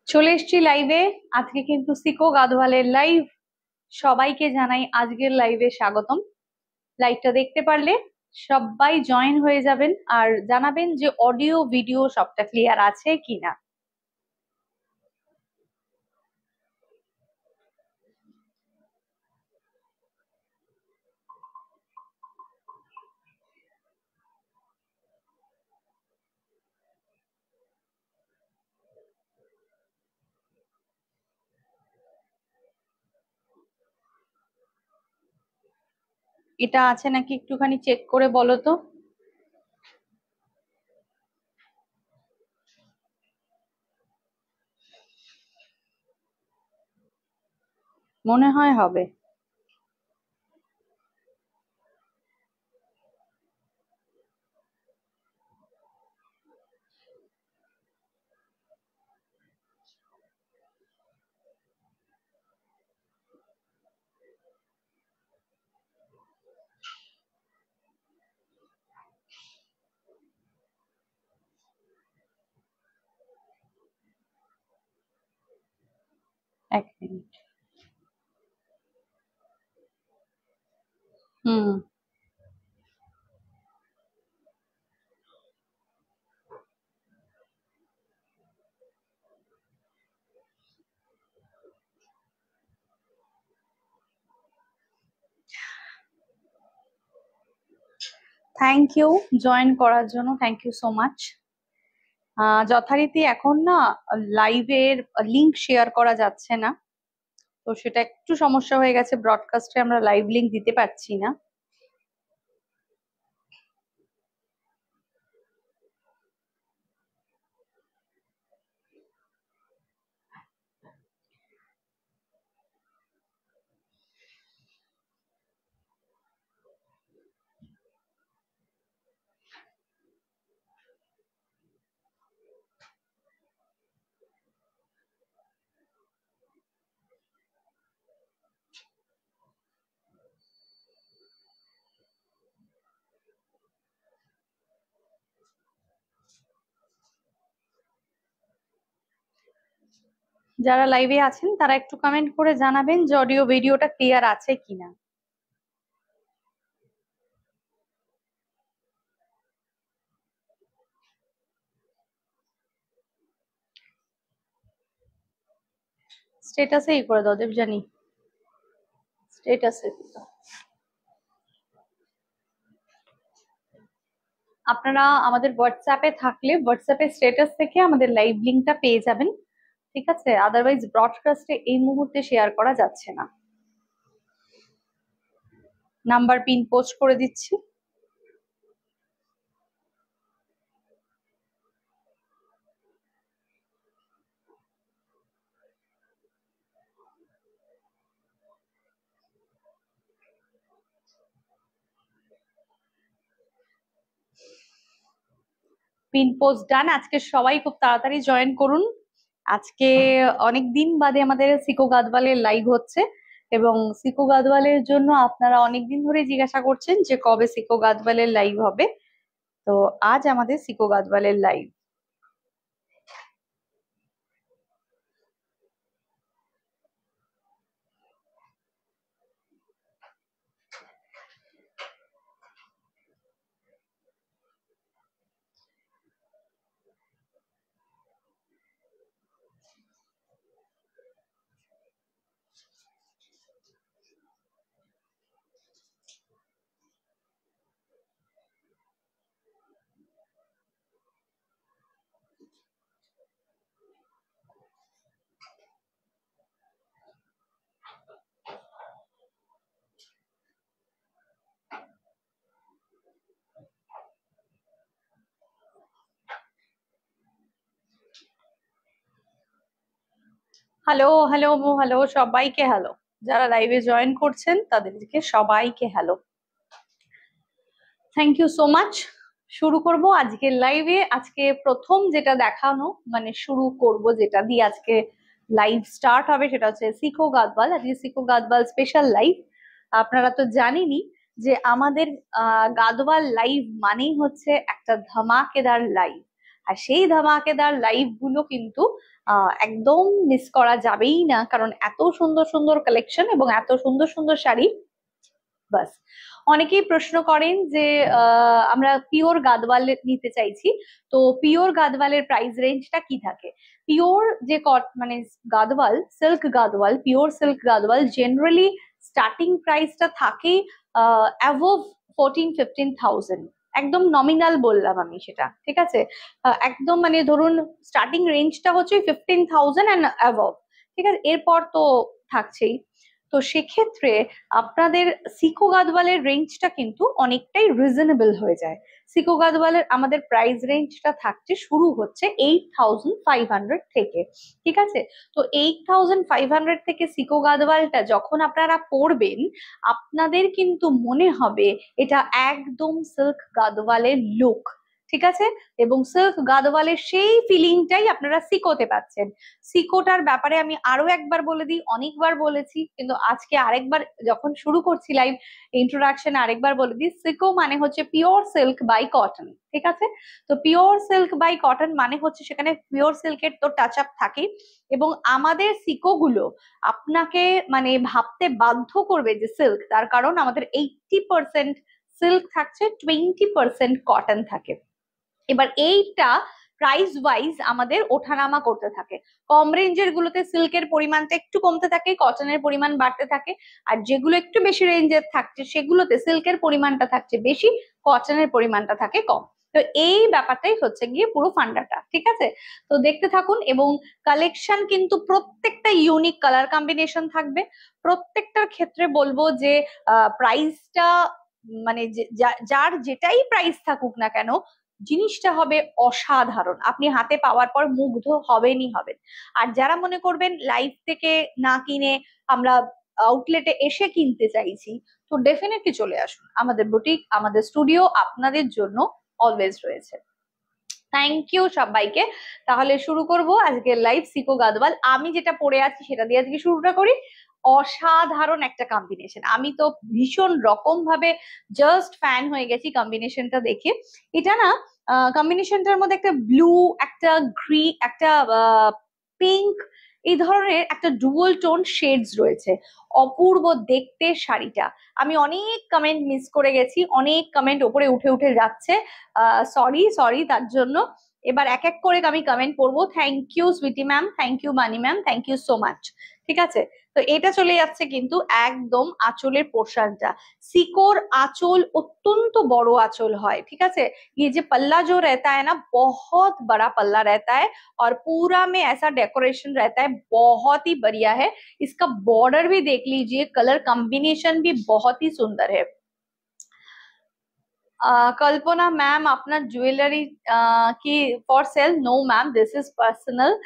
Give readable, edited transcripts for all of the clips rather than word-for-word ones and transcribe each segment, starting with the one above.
চলে এসেছি লাইভে। আজকে কিন্তু সিকো গাদওয়ালের লাইভ। সবাইকে জানাই আজকের লাইভে স্বাগতম। লাইভটা দেখতে পারলে সবাই জয়েন হয়ে যাবেন আর জানাবেন যে অডিও ভিডিও সবটা ক্লিয়ার আছে কিনা। এটা আছে নাকি একটুখানি চেক করে বলো তো। মনে হয় হবে। এক মিনিট। হুম। থ্যাংক ইউ জয়েন করার জন্য, থ্যাংক ইউ সো মাচ। যথারীতি এখন না লাইভের লিংক শেয়ার করা যাচ্ছে না, তো সেটা একটু সমস্যা হয়ে গেছে। ব্রডকাস্টে আমরা লাইভ লিংক দিতে পারছি না। যারা লাইভে আছেন তারা একটু কমেন্ট করে জানাবেন যে অডিও ভিডিওটা ক্লিয়ার আছে কিনা। স্টেটাসেই করে দাও দেবজানি, স্টেটাসে দিতে। আপনারা আমাদের হোয়াটসঅ্যাপে থাকলে হোয়াটসঅ্যাপে স্টেটাস থেকে আমাদের লাইভ লিংকটা পেয়ে যাবেন, ঠিক আছে? আদারওয়াইজ ব্রডকাস্টে এই মুহূর্তে শেয়ার করা যাচ্ছে না। নাম্বার পিন পোস্ট করে দিচ্ছি। পিন পোস্ট ডান। আজকে সবাই খুব তাড়াতাড়ি জয়েন করুন। আজকে অনেক দিন বাদে আমাদের সিকো গাদওয়ালের লাইভ হচ্ছে, এবং সিকো গাদওয়ালের জন্য আপনারা অনেকদিন ধরে জিজ্ঞাসা করছেন যে কবে সিকো গাদওয়ালের লাইভ হবে। তো আজ আমাদের সিকো গাদওয়ালের লাইভ। হ্যালো হ্যালো হ্যালো, সবাইকে হ্যালো। যারা লাইভে জয়েন করছেন তাদেরকে সবাইকে hello, thank you so much. শুরু করব আজকের লাইভে। আজকে প্রথম যেটা দেখানো, মানে শুরু করব যেটা দিয়ে আজকে লাইভ স্টার্ট হবে, সেটা হচ্ছে সিকো গাদওয়াল। আজকে সিকো গাদওয়াল স্পেশাল লাইভ। আপনারা তো জানেনই যে আমাদের গাদওয়াল লাইভ মানেই হচ্ছে একটা ধামাকেদার লাইভ। আর সেই ধামাকেদার লাইভ গুলো কিন্তু একদম মিস করা যাবেই না, কারণ এত সুন্দর সুন্দর কালেকশন এবং এত সুন্দর সুন্দর শাড়ি। বাস, অনেকেই প্রশ্ন করেন যে আমরা পিওর গাদওয়াল নিতে চাইছি, তো পিওর গাদওয়ালের প্রাইস রেঞ্জটা কি থাকে? পিওর যে মানে Gadwal, silk Gadwal, pure silk Gadwal generally starting প্রাইসটা থাকে অ্যাভোভ 14-15,000। একদম নমিনাল বললাম আমি সেটা, ঠিক আছে? একদম মানে ধরুন স্টার্টিং রেঞ্জটা হচ্ছে 15,000 অ্যান্ড অ্যাভভ, ঠিক আছে? এরপর তো থাকছেই। তো সেক্ষেত্রে আপনাদের সিকো গাদওয়ালের রেঞ্জটা কিন্তু অনেকটাই রিজনেবল হয়ে যায়। সিকো গাদওয়ালের আমাদের প্রাইস রেঞ্জটা থাকছে, শুরু হচ্ছে 8,500 থেকে, ঠিক আছে? তো 8,500 থেকে সিকো গাদওয়ালটা যখন আপনারা পরবেন, আপনাদের কিন্তু মনে হবে এটা একদম সিল্ক গাদওয়ালের লুক, ঠিক আছে? এবং সিল্ক গাদওয়ালের সেই ফিলিংটাই আপনারা সিকোতে পাচ্ছেন। সিকোটার ব্যাপারে আমি আরো একবার বলে দিই, অনেকবার বলেছি কিন্তু আজকে আরেকবার যখন শুরু করছি লাইভ ইন্ট্রোডাকশন আরেকবার বলে দিই, সিকো মানে হচ্ছে পিওর সিল্ক বাই কটন, ঠিক আছে? তো পিওর সিল্ক বাই কটন মানে হচ্ছে সেখানে পিওর সিল্কের তো টাচ আপ থাকে, এবং আমাদের সিকো গুলো আপনাকে মানে ভাবতে বাধ্য করবে যে সিল্ক, তার কারণ আমাদের 80% সিল্ক থাকছে, 20% কটন থাকে। এবার এইটা প্রাইস ওয়াইজ আমাদের ওঠানামা করতে থাকে। কম রেঞ্জের গুলোতে সিল্কের পরিমাণটা একটু কমতে থাকে, কটনের পরিমাণ বাড়তে থাকে, আর যেগুলো একটু বেশি রেঞ্জের থাকছে সেগুলোতে সিল্কের পরিমাণটা থাকছে বেশি, কটনের পরিমাণটা থাকে কম। তো এই ব্যাপারটাই হচ্ছে গিয়ে পুরো ফান্ডাটা, ঠিক আছে? তো দেখতে থাকুন, এবং কালেকশন কিন্তু প্রত্যেকটা ইউনিক কালার কম্বিনেশন থাকবে। প্রত্যেকটার ক্ষেত্রে বলবো যে প্রাইসটা মানে যার যেটাই প্রাইস থাকুক না কেন, জিনিসটা হবে অসাধারণ, আপনি হাতে পাওয়ার পর মুগ্ধ হবেনই হবেন। আর যারা মনে করবেন লাইভ থেকে না কিনে আমরা আউটলেটে এসে কিনতে চাইছি, তো ডেফিনেটলি চলে আসুন, আমাদের বুটিক, আমাদের স্টুডিও আপনাদের জন্য অলওয়েজ রয়েছে। থ্যাংক ইউ সবাইকে। তাহলে শুরু করব আজকের লাইভ সিকো গাদওয়াল। আমি যেটা পরে আছি সেটা দিয়ে আজকে শুরুটা করি। অসাধারণ একটা কম্বিনেশন, আমি তো ভীষণ রকম ভাবে জাস্ট ফ্যান হয়ে গেছি কম্বিনেশনটা দেখে। এটা না কম্বিনেশনটার মধ্যে একটা ব্লু, একটা একটা পিঙ্ক, এই ধরনের একটা ডুয়াল টোন শেডস রয়েছে। অপূর্ব দেখতে শাড়িটা। আমি অনেক কমেন্ট মিস করে গেছি, অনেক কমেন্ট ওপরে উঠে উঠে যাচ্ছে, সরি সরি তার জন্য। এবার এক এক করে আমি কমেন্ট পড়বো। Thank you Sweety ma'am, thank you Mani ma'am, thank you so much. ঠিক আছে, তো এটা চলে যাচ্ছে কিন্তু একদম আঁচলের পোর্শনটা। সিকোর আঁচল অত্যন্ত বড় আঁচল হয়, ঠিক আছে? ये जो पल्ला जो रहता है ना, बहुत बड़ा पल्ला रहता है, और पूरा में ऐसा डेकोरेशन रहता है, बहुत ही बढ़िया है। इसका बॉर्डर भी देख लीजिए, कलर कॉम्बिनेशन भी बहुत ही सुंदर है। कल्पना मैम, अपना ज्वेलरी की for sale? No ma'am, this is personal.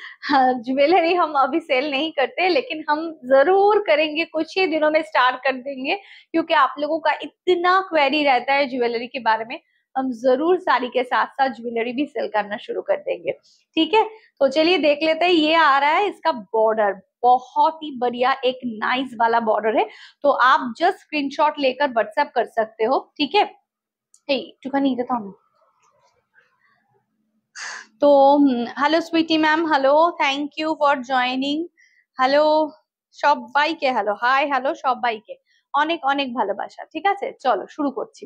Jewellery हम अभी सेल नहीं करते, लेकिन हम जरूर करेंगे, कुछ ही दिनों में स्टार्ट कर देंगे, क्योंकि आप लोगों का इतना क्वेरी रहता है ज्वेलरी के बारे में। हम जरूर साड़ी के साथ साथ ज्वेलरी भी सेल करना शुरू कर देंगे, ठीक है? तो चलिए देख लेते हैं। ये आ रहा है इसका बॉर्डर, बहुत ही बढ़िया एक नाइस वाला बॉर्डर है। तो आप जस्ट स्क्रीनशॉट लेकर व्हाट्सएप कर सकते हो, ठीक है? একটুখানি এটা তো তো hello Sweety ma'am, hello, thank you for joining. Hello সবাইকে, হ্যালো, হাই, হ্যালো সবাইকে, অনেক অনেক ভালোবাসা। ঠিক আছে, চলো শুরু করছি।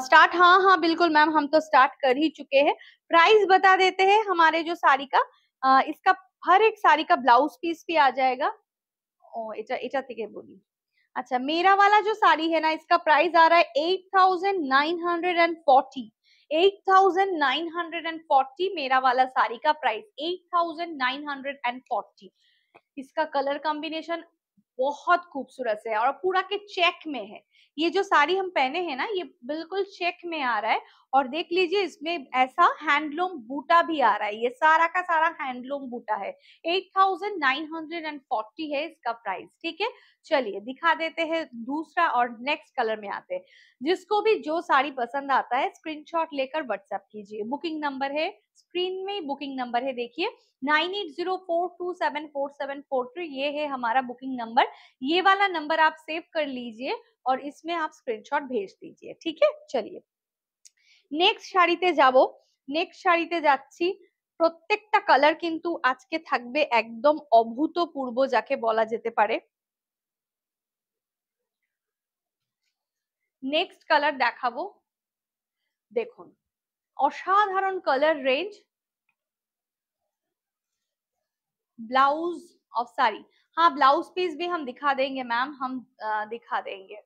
स्टार्ट, हाँ हाँ बिल्कुल मैम, हम तो स्टार्ट कर ही चुके हैं। प्राइस बता देते हैं हमारे जो साड़ी का। इसका हर एक साड़ी का ब्लाउज पीस भी आ जाएगा। ओ এটা থেকে বলি। अच्छा, मेरा वाला जो साड़ी है ना, इसका प्राइस आ रहा है 8,940। 8,940 मेरा वाला साड़ी का प्राइस, 8,940। इसका कलर कॉम्बिनेशन बहुत खूबसूरत है और पूरा के चेक में है। ये जो साड़ी हम पहने हैं ना, ये बिल्कुल चेक में आ रहा है, और देख लीजिए इसमें ऐसा हैंडलूम बूटा भी आ रहा है, ये सारा का सारा हैंडलूम बूटा है। 8,940 है इसका प्राइस, ठीक है? चलिए दिखा देते हैं दूसरा और नेक्स्ट कलर में आते हैं। जिसको भी जो साड़ी पसंद आता है स्क्रीनशॉट लेकर व्हाट्सएप कीजिए। बुकिंग नंबर है स्क्रीन में, बुकिंग नंबर है देखिए 9804274743, ये है हमारा बुकिंग नंबर। ये वाला नंबर आप सेव कर लीजिए और इसमें आप स्क्रीनशॉट भेज दीजिए, ठीक है? चलिए नेक्स्ट শাড়িতে যাব। নেক্সট শাড়িতে যাচ্ছি। প্রত্যেকটা কালার কিন্তু আজকে থাকবে একদম অভূতপূর্ব যাকে বলা যেতে পারে। নেক্সট কালার দেখাবো, দেখুন অসাধারণ colour range. Blouse of sari, हाँ ब्लाउज पीस भी हम दिखा देंगे मैम, हम दिखा देंगे।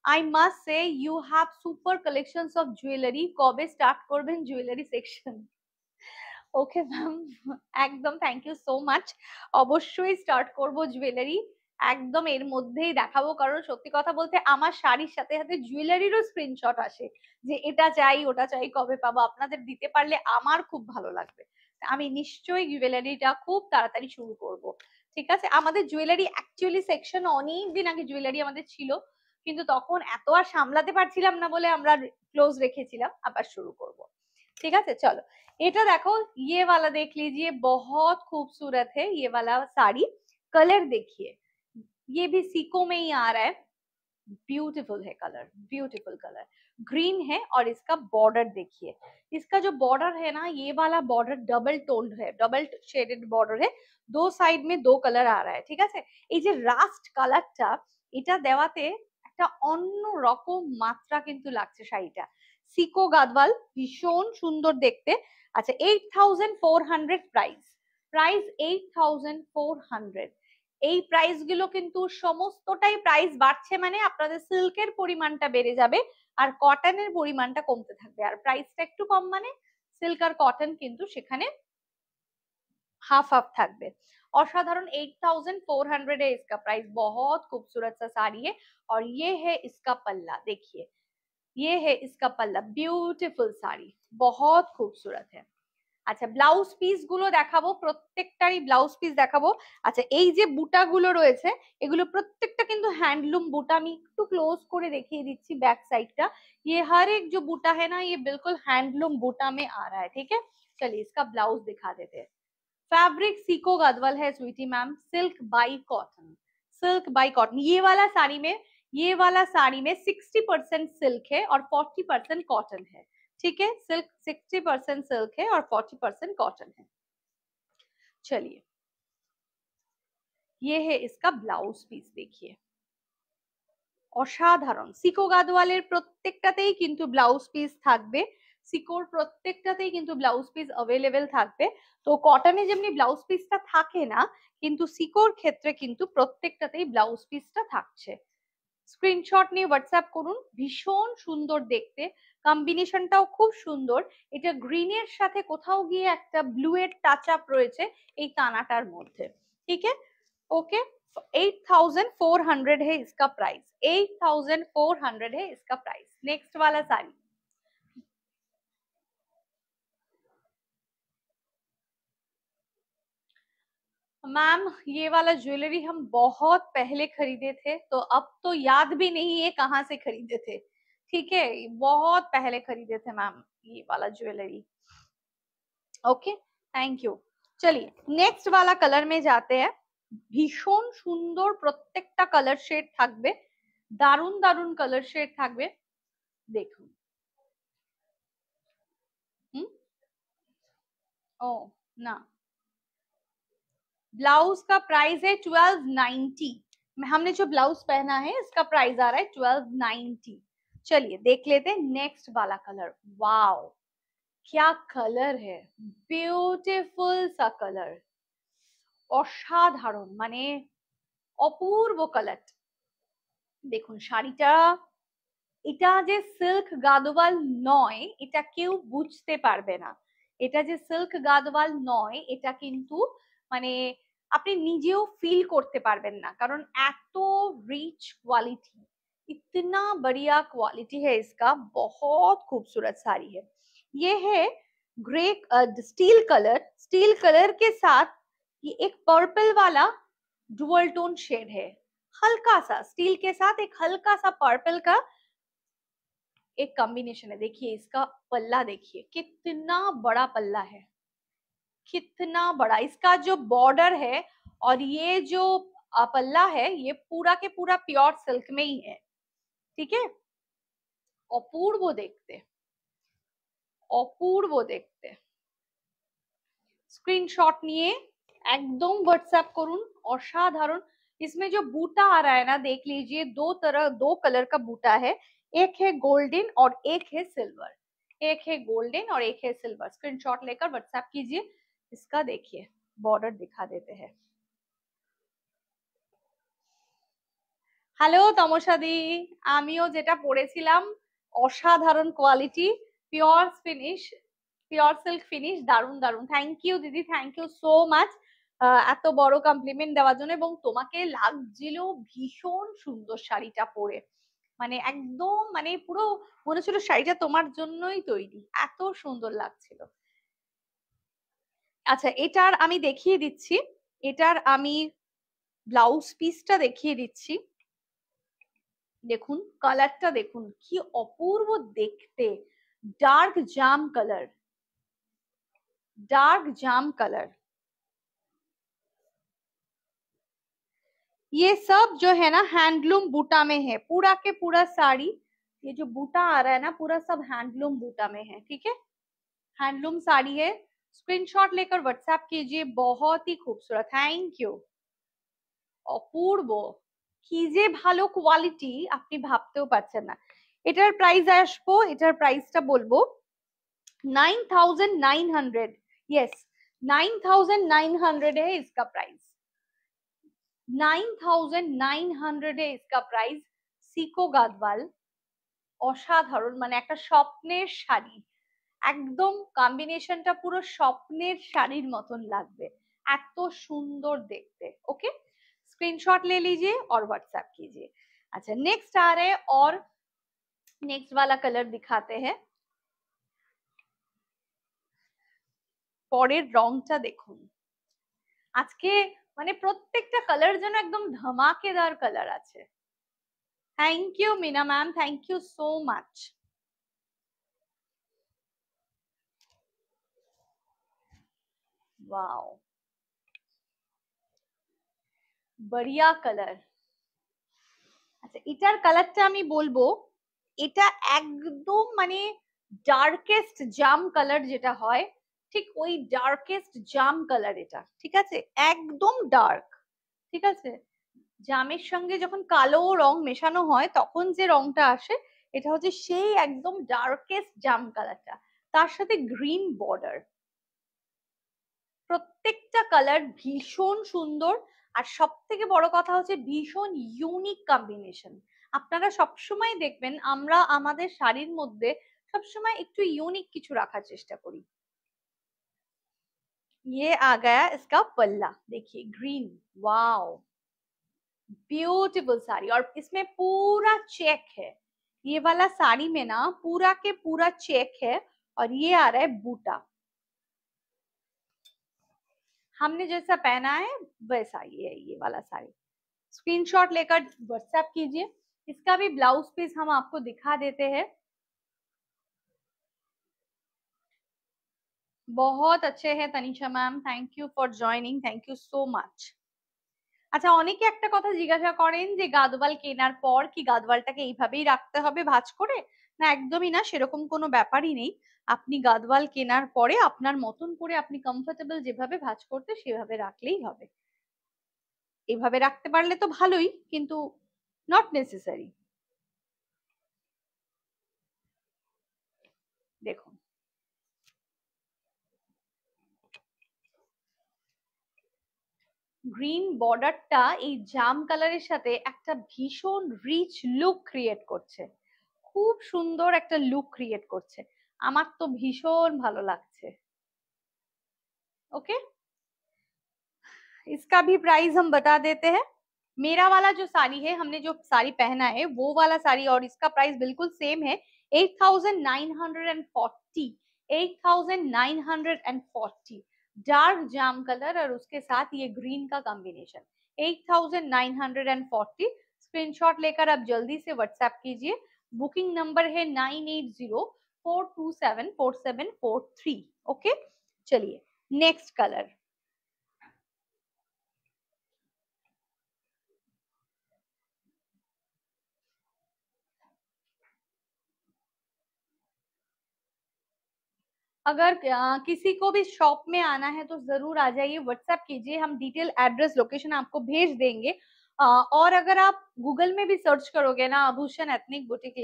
I must say you have super collections of jewellery, कबे स्टार्ट করবেন জুয়েলারি সেকশন? ওকে ম্যাম, একদম থ্যাংক ইউ সো মাচ। অবশ্যই স্টার্ট করব জুয়েলারি, একদম এর মধ্যেই দেখাবো, কারণ সত্যি কথা বলতে আমার শাড়ির সাথে সাথে জুয়েলারিরও স্ক্রিনশট আসে যে এটা চাই ওটা চাই, কবে পাবো। আপনাদের দিতে পারলে আমার খুব ভালো লাগবে। আমি নিশ্চয়ই জুয়েলারিটা খুব তাড়াতাড়ি শুরু করব। ঠিক আছে, আমাদের জুয়েলারি অ্যাকচুয়ালি সেকশন অনেক দিন আগে জুয়েলারি আমাদের ছিল, কিন্তু তখন এত আর সামলাতে পারছিলাম না বলে আমরা ক্লোজ রেখেছিলাম, আবার শুরু করব। ঠিক আছে চলো, এটা देखो, ये वाला देख लीजिए, बहुत खूबसूरत है ये वाला साड़ी। कलर देखिए, ये भी सीको में ही आ रहा है, ब्यूटीफुल है कलर, ब्यूटीफुल कलर ग्रीन है। और इसका बॉर्डर देखिए, इसका जो बॉर्डर है ना, ये वाला बॉर्डर डबल टोन्ड है, डबल शेडेड बॉर्डर है, दो साइड में दो कलर आ रहा है। ঠিক আছে, এই যে রাস্ট কালারটা, এটা দেওয়াতে একটা অন্য রকম মাত্রা কিন্তু লাগছে শাড়িটা। সিকো গাদওয়াল, ভীষণ সুন্দর দেখতে। আচ্ছা 8400 প্রাইস, প্রাইস 8400। এই প্রাইস গুলো কিন্তু সমস্তটাই প্রাইস বাড়ছে, মানে আপনাদের সিল্কের পরিমাণটা বেড়ে যাবে আর কটনের পরিমাণটা কমতে থাকবে, আর প্রাইসটা একটু কম মানে সিল্ক আর কটন কিন্তু সেখানে हाफ हाफ থাকবে। असाधारण 8400 है इसका प्राइस, बहुत खूबसूरत सा साड़ी है। और ये है इसका पल्ला, देखिए ये है इसका पल्ला, ब्यूटीफुल साड़ी, बहुत खूबसूरत है। আচ্ছা ব্লাউজ পিস গুলো দেখাবো, প্রত্যেকটারই ব্লাউজ পিস দেখাবো। আচ্ছা এই যে বুটা গুলো রয়েছে, এগুলো প্রত্যেকটা কিন্তু হ্যান্ডলুম বুটা। আমি একটু ক্লোজ করে দেখিয়ে দিচ্ছি बैक साइड का। ये हर एक जो बूटा है ना, ये बिल्कुल हैंडलूम बूटा में आ रहा है। ठीक है, चलिए इसका ब्लाउज दिखा देते हैं। फैब्रिक सीको गदवाल है Sweety ma'am, silk by cotton, silk by cotton. ये वाला साड़ी में 60% सिल्क है और 40% कॉटन है। ठीक है, सिल्क 60% सिल्क है और 40% कॉटन है। चलिए ये है इसका ब्लाउज पीस, देखिए অসাধারণ। সিকো গাদওয়ালের প্রত্যেকটাতেই কিন্তু ব্লাউজ পিস থাকবে, সিকোর প্রত্যেকটাতেই কিন্তু ব্লাউজ পিস অ্যাভেলেবেল থাকবে। তো কটনে যেমনি ব্লাউজ পিসটা থাকে না, কিন্তু সিকোর ক্ষেত্রে কিন্তু প্রত্যেকটাতেই ব্লাউজ পিসটা থাকছে। স্ক্রিনশট নিয়ে হোয়াটসঅ্যাপ করুন, ভীষণ সুন্দর দেখতে, কম্বিনেশনটাও খুব সুন্দর। এটা গ্রিনের সাথে কোথাও গিয়ে একটা ব্লু এর টাচ আপ রয়েছে এই তানাটার মধ্যে। ঠিক আছে, ओके 8400 है इसका प्राइस, 8400 है इसका प्राइस। नेक्स्ट वाला साड़ी, मैम ये वाला ज्वेलरी हम बहुत पहले खरीदे थे, तो अब तो याद भी नहीं है कहाँ से खरीदे थे। ठीक है, बहुत पहले खरीदे थे मैम ये वाला ज्वेलरी। Okay thank you. चलिए नेक्स्ट वाला कलर में जाते हैं। ভীষণ সুন্দর প্রত্যেকটা কালার শেড থাকবে, দারুন দারুন কালার শেড থাকবে, দেখুন। ओ ना, ब्लाउज का प्राइस है 1290। हमने जो ब्लाउज पहना है इसका प्राइस आ रहा है 1290। चलिए देख लेते हैं नेक्स्ट वाला कलर। वाओ क्या कलर है, ब्यूटीफुल सा कलर, অসাধারণ মানে অপূর্ব কালার। দেখুন শাড়িটা, এটা যে সিল্ক গাদওয়াল নয় এটা কেউ বুঝতে পারবে না, এটা যে সিল্ক গাদওয়াল নয় এটা কিন্তু মানে আপনি নিজেও ফিল করতে পারবেন না, কারণ এত রিচ क्वालिटी, इतना बढ़िया क्वालिटी है इसका, बहुत खूबसूरत साड़ी है। ये है grey steel colour, steel colour के साथ ये एक पर्पल वाला डुअल टोन शेड है, हल्का सा स्टील के साथ एक हल्का सा पर्पल का एक कॉम्बिनेशन है। देखिए इसका पल्ला, देखिए कितना बड़ा पल्ला है, कितना बड़ा इसका जो बॉर्डर है। और ये जो पल्ला है ये पूरा के पूरा प्योर सिल्क में ही है। ठीक है, अपूर्व देखते, অপূর্ব দেখতে। स्क्रीनशॉट নিয়ে एकदम व्हाट्सएप করুন। असाधारण। इसमें जो बूटा आ रहा है ना, देख लीजिए, दो कलर का बूटा है। एक है गोल्डन और एक है सिल्वर। एक है गोल्डन और एक है सिल्वर। स्क्रीनशॉट लेकर व्हाट्सएप कीजिए। इसका देखिए बॉर्डर दिखा देते हैं। হ্যালো তমসাদি, আমিও যেটা পরেছিলাম অসাধারণ quality, pure finish, pure silk finish, দারুন দারুন। থ্যাংক ইউ দিদি, থ্যাংক ইউ সো মাচ এত বড় কমপ্লিমেন্ট দেওয়ার জন্য। এবং তোমাকে লাগছিল ভীষণ সুন্দর শাড়িটা পরে, মানে একদম মানে পুরো মনে হচ্ছিল শাড়িটা তোমার জন্যই তৈরি, এত সুন্দর লাগছিল। আচ্ছা, এটার আমি দেখিয়ে দিচ্ছি, এটার আমি ব্লাউজ পিসটা দেখিয়ে দিচ্ছি। দেখুন কালারটা, দেখুন কি অপূর্ব দেখতে। डार्क जाम कलर, डार्क जाम कलर। ये सब जो है ना हैंडलूम बूटा में है, पूरा के पूरा साड़ी। ये जो बूटा आ रहा है ना, पूरा सब हैंडलूम बूटा में है, ठीक है, हैंडलूम साड़ी है। स्क्रीनशॉट लेकर व्हाट्सएप कीजिए। बहुत ही खूबसूरत, थैंक यू। অপূর্ব, কি যে ভালো কোয়ালিটি আপনি ভাবতেও পারছেন না। এটার প্রাইস আসবো, এটার প্রাইসটা বলবো 9,900। यस, 9,900 है इसका प्राइस। 9,900 है इसका प्राइस। সিকো গাদওয়াল, অসাধারণ, মানে একটা স্বপ্নের শাড়ি। একদম কম্বিনেশনটা পুরো স্বপ্নের শাড়ির মতন লাগবে, এত সুন্দর দেখতে। ओके, स्क्रीनशॉट ले लीजिए और व्हाट्सएप कीजिए। अच्छा, नेक्स्ट आ रहे हैं और नेक्स्ट वाला कलर दिखाते हैं। পরের রংটা দেখুন। আজকে মানে প্রত্যেকটা কালার যেন একদম ধামাকেদার কালার আছে। Thank you Mina ma'am, thank you so much. Wow, बढ़िया कलर। আচ্ছা, এটার কালারটা আমি বলবো, এটা একদম মানে ডার্কেস্ট জাম কালার যেটা হয়, ঠিক ওই ডার্কেস্ট জাম কালার এটা, ঠিক আছে, একদম ডার্ক, ঠিক আছে। জামের সঙ্গে যখন কালো রং মেশানো হয় তখন যে রংটা আসে, এটা হচ্ছে সেই একদম ডার্কেস্ট জাম কালারটা, তার সাথে গ্রিন বর্ডার। প্রত্যেকটা কালার ভীষণ সুন্দর। আর সব থেকে বড় কথা হচ্ছে ভীষণ ইউনিক কম্বিনেশন। আপনারা সবসময় দেখবেন আমরা আমাদের শাড়ির মধ্যে সবসময় একটু ইউনিক কিছু রাখার চেষ্টা করি। ये आ गया इसका पल्ला, देखिए ग्रीन, वाओ, ब्यूटीफुल साड़ी। और इसमें पूरा चेक है, ये वाला साड़ी में ना पूरा के पूरा चेक है। और ये आ रहा है बूटा, हमने जैसा पहना है वैसा ये वाला साड़ी। स्क्रीनशॉट लेकर व्हाट्सएप कीजिए। इसका भी ब्लाउज पीस हम आपको दिखा देते हैं। बहुत अच्छे हैं Tanisha ma'am, thank you for joining, thank you so much. আচ্ছা, অনেকে একটা কথা জিজ্ঞাসা করেন যে গাদওয়াল কেনার পর কি গাদওয়ালটাকে এইভাবেই রাখতে হবে ভাঁজ করে? না, একদমই না, সেরকম কোনো ব্যাপারই নেই। আপনি গাদওয়াল কেনার পরে আপনার মতন করে আপনি কমফোর্টেবল যেভাবে ভাঁজ করতে সেভাবে রাখলেই হবে। এভাবে রাখতে পারলে তো ভালোই, কিন্তু নট নেসেসারি। দেখুন গ্রিন বর্ডারটা এই জাম কালারের সাথে একটা ভীষণ রিচ লুক ক্রিয়েট করছে, খুব সুন্দর একটা লুক ক্রিয়েট করছে। আমার তো ভীষণ ভালো লাগছে। ओके, इसका भी प्राइस हम बता देते हैं। मेरा वाला जो साड़ी है, हमने जो साड़ी पहना है वो वाला साड़ी, और इसका प्राइस बिल्कुल सेम है, 8,940। 8,940 डार्क जाम कलर और उसके साथ ये ग्रीन का कॉम्बिनेशन, 8,940। स्क्रीनशॉट लेकर आप जल्दी से व्हाट्सएप कीजिए। बुकिंग नंबर है 9804274743। ओके, चलिए नेक्स्ट कलर। अगर किसी को भी शॉप में आना है तो जरूर आ जाइए, व्हाट्सएप कीजिए, हम डिटेल एड्रेस लोकेशन आपको भेज देंगे। और अगर आप गूगल में भी सर्च करोगे ना आभूषण एथनिक बुटीक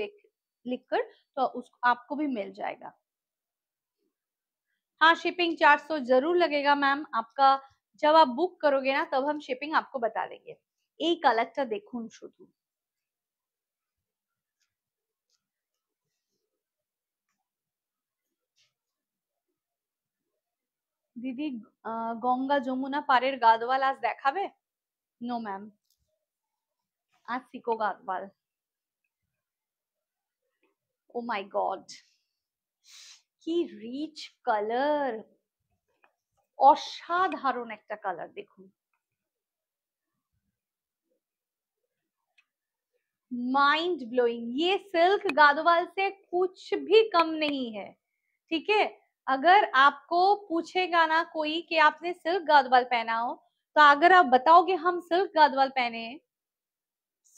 लिखकर, तो उस आपको भी मिल जाएगा। हाँ, शिपिंग चार्ज तो जरूर लगेगा मैम आपका। जब आप बुक करोगे ना तब हम शिपिंग आपको बता देंगे। এই কালারটা দেখুন শুধু, দিদি গঙ্গা যমুনা পাড়ের গাদওয়াল আজ দেখাবে? নো ম্যাম, আজ সিকো গাদওয়াল। ও মাই গড, কি রিচ কালার, অসাধারণ একটা কালার দেখুন, माइंड ब्लोइंग। ये सिल्क गादोवाल से कुछ भी कम नहीं है, ठीक है। अगर आपको पूछेगा ना कोई कि आपने सिल्क गादोवाल पहना हो, तो अगर आप बताओगे हम सिल्क गादोवाल पहने हैं,